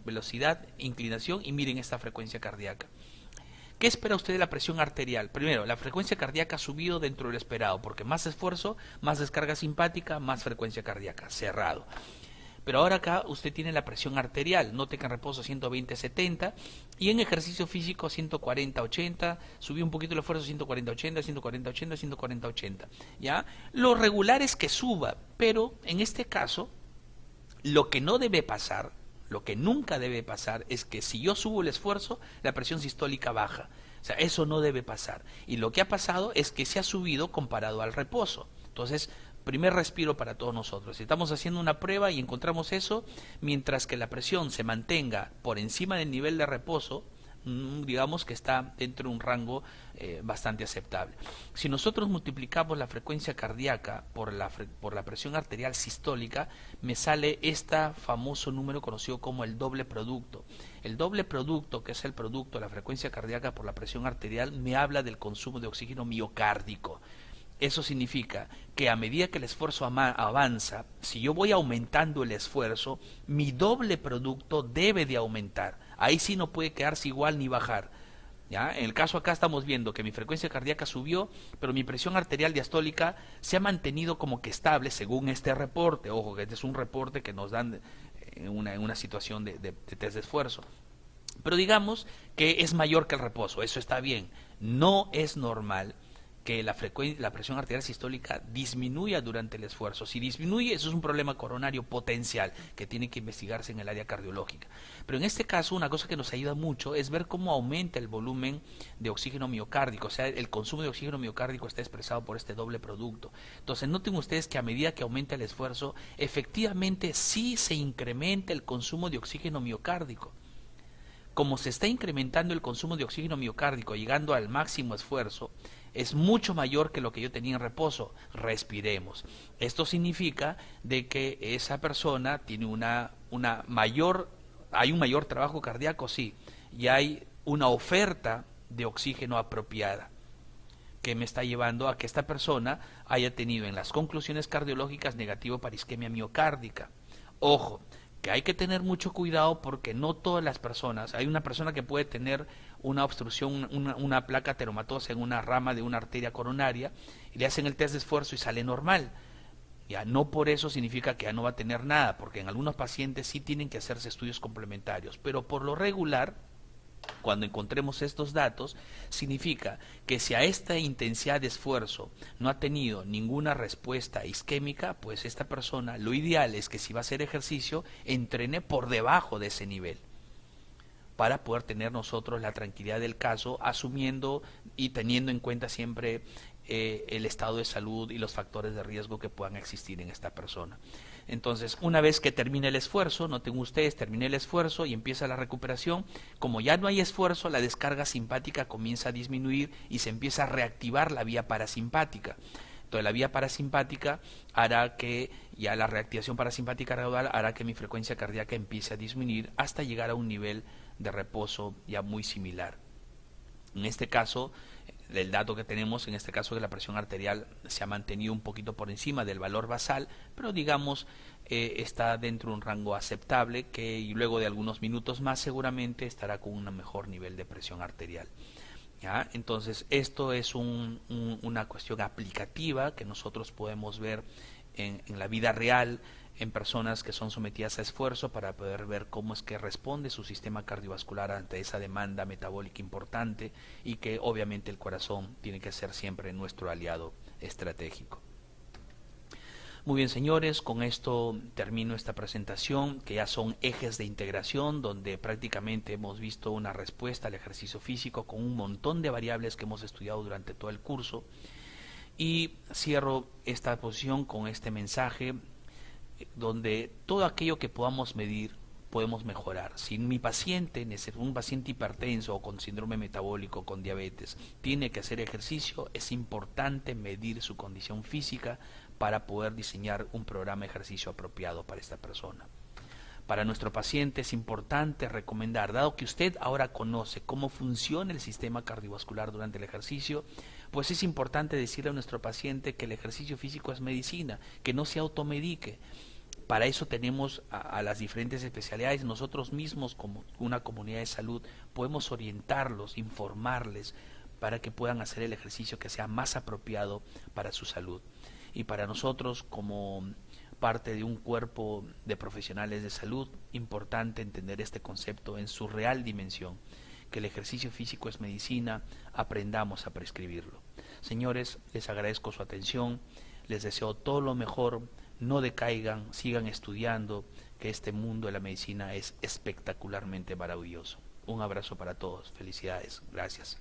velocidad, inclinación, y miren esta frecuencia cardíaca. ¿Qué espera usted de la presión arterial? Primero, la frecuencia cardíaca ha subido dentro del esperado, porque más esfuerzo, más descarga simpática, más frecuencia cardíaca, cerrado. Pero ahora acá usted tiene la presión arterial, note que en reposo 120-70 y en ejercicio físico 140-80, subió un poquito el esfuerzo 140-80, 140-80, 140-80. ¿Ya? Lo regular es que suba, pero en este caso lo que no debe pasar, lo que nunca debe pasar es que si yo subo el esfuerzo, la presión sistólica baja. O sea, eso no debe pasar. Y lo que ha pasado es que se ha subido comparado al reposo. Entonces, primer respiro para todos nosotros. Si estamos haciendo una prueba y encontramos eso, mientras que la presión se mantenga por encima del nivel de reposo, digamos que está dentro de un rango bastante aceptable. Si nosotros multiplicamos la frecuencia cardíaca por la presión arterial sistólica, me sale este famoso número conocido como el doble producto. El doble producto, que es el producto de la frecuencia cardíaca por la presión arterial, me habla del consumo de oxígeno miocárdico. Eso significa que a medida que el esfuerzo avanza, si yo voy aumentando el esfuerzo, mi doble producto debe de aumentar. Ahí sí no puede quedarse igual ni bajar. ¿Ya? En el caso acá estamos viendo que mi frecuencia cardíaca subió, pero mi presión arterial diastólica se ha mantenido como que estable según este reporte. Ojo, que este es un reporte que nos dan en una situación de test de esfuerzo. Pero digamos que es mayor que el reposo, eso está bien. No es normal que la presión arterial sistólica disminuya durante el esfuerzo. Si disminuye, eso es un problema coronario potencial que tiene que investigarse en el área cardiológica. Pero en este caso, una cosa que nos ayuda mucho es ver cómo aumenta el volumen de oxígeno miocárdico, o sea, el consumo de oxígeno miocárdico está expresado por este doble producto. Entonces, noten ustedes que a medida que aumenta el esfuerzo, efectivamente sí se incrementa el consumo de oxígeno miocárdico. Como se está incrementando el consumo de oxígeno miocárdico, llegando al máximo esfuerzo, es mucho mayor que lo que yo tenía en reposo. Respiremos. Esto significa de que esa persona tiene hay un mayor trabajo cardíaco, sí, y hay una oferta de oxígeno apropiada, que me está llevando a que esta persona haya tenido en las conclusiones cardiológicas negativo para isquemia miocárdica. Ojo, que hay que tener mucho cuidado porque no todas las personas, hay una persona que puede tener una obstrucción, una placa ateromatosa en una rama de una arteria coronaria y le hacen el test de esfuerzo y sale normal. Ya no por eso significa que ya no va a tener nada, porque en algunos pacientes sí tienen que hacerse estudios complementarios, pero por lo regular, cuando encontremos estos datos, significa que si a esta intensidad de esfuerzo no ha tenido ninguna respuesta isquémica, pues esta persona, lo ideal es que si va a hacer ejercicio, entrene por debajo de ese nivel, para poder tener nosotros la tranquilidad del caso, asumiendo y teniendo en cuenta siempre el estado de salud y los factores de riesgo que puedan existir en esta persona. Entonces, una vez que termine el esfuerzo, noten ustedes, termine el esfuerzo y empieza la recuperación, como ya no hay esfuerzo, la descarga simpática comienza a disminuir y se empieza a reactivar la vía parasimpática. Entonces, la vía parasimpática hará que, ya la reactivación parasimpática gradual hará que mi frecuencia cardíaca empiece a disminuir hasta llegar a un nivel de reposo ya muy similar. En este caso, el dato que tenemos, en este caso, que la presión arterial se ha mantenido un poquito por encima del valor basal, pero digamos está dentro de un rango aceptable, que y luego de algunos minutos más seguramente estará con un mejor nivel de presión arterial. ¿Ya? Entonces, esto es una cuestión aplicativa que nosotros podemos ver en la vida real, en personas que son sometidas a esfuerzo, para poder ver cómo es que responde su sistema cardiovascular ante esa demanda metabólica importante, y que obviamente el corazón tiene que ser siempre nuestro aliado estratégico. Muy bien, señores, con esto termino esta presentación, que ya son ejes de integración, donde prácticamente hemos visto una respuesta al ejercicio físico con un montón de variables que hemos estudiado durante todo el curso. Y cierro esta posición con este mensaje, donde todo aquello que podamos medir podemos mejorar. Si mi paciente, un paciente hipertenso o con síndrome metabólico, con diabetes, tiene que hacer ejercicio, es importante medir su condición física para poder diseñar un programa de ejercicio apropiado para esta persona. Para nuestro paciente es importante recomendar, dado que usted ahora conoce cómo funciona el sistema cardiovascular durante el ejercicio, pues es importante decirle a nuestro paciente que el ejercicio físico es medicina, que no se automedique. Para eso tenemos a las diferentes especialidades. Nosotros mismos, como una comunidad de salud, podemos orientarlos, informarles para que puedan hacer el ejercicio que sea más apropiado para su salud. Y para nosotros, como parte de un cuerpo de profesionales de salud, importante entender este concepto en su real dimensión, que el ejercicio físico es medicina, aprendamos a prescribirlo. Señores, les agradezco su atención, les deseo todo lo mejor, no decaigan, sigan estudiando, que este mundo de la medicina es espectacularmente maravilloso. Un abrazo para todos, felicidades, gracias.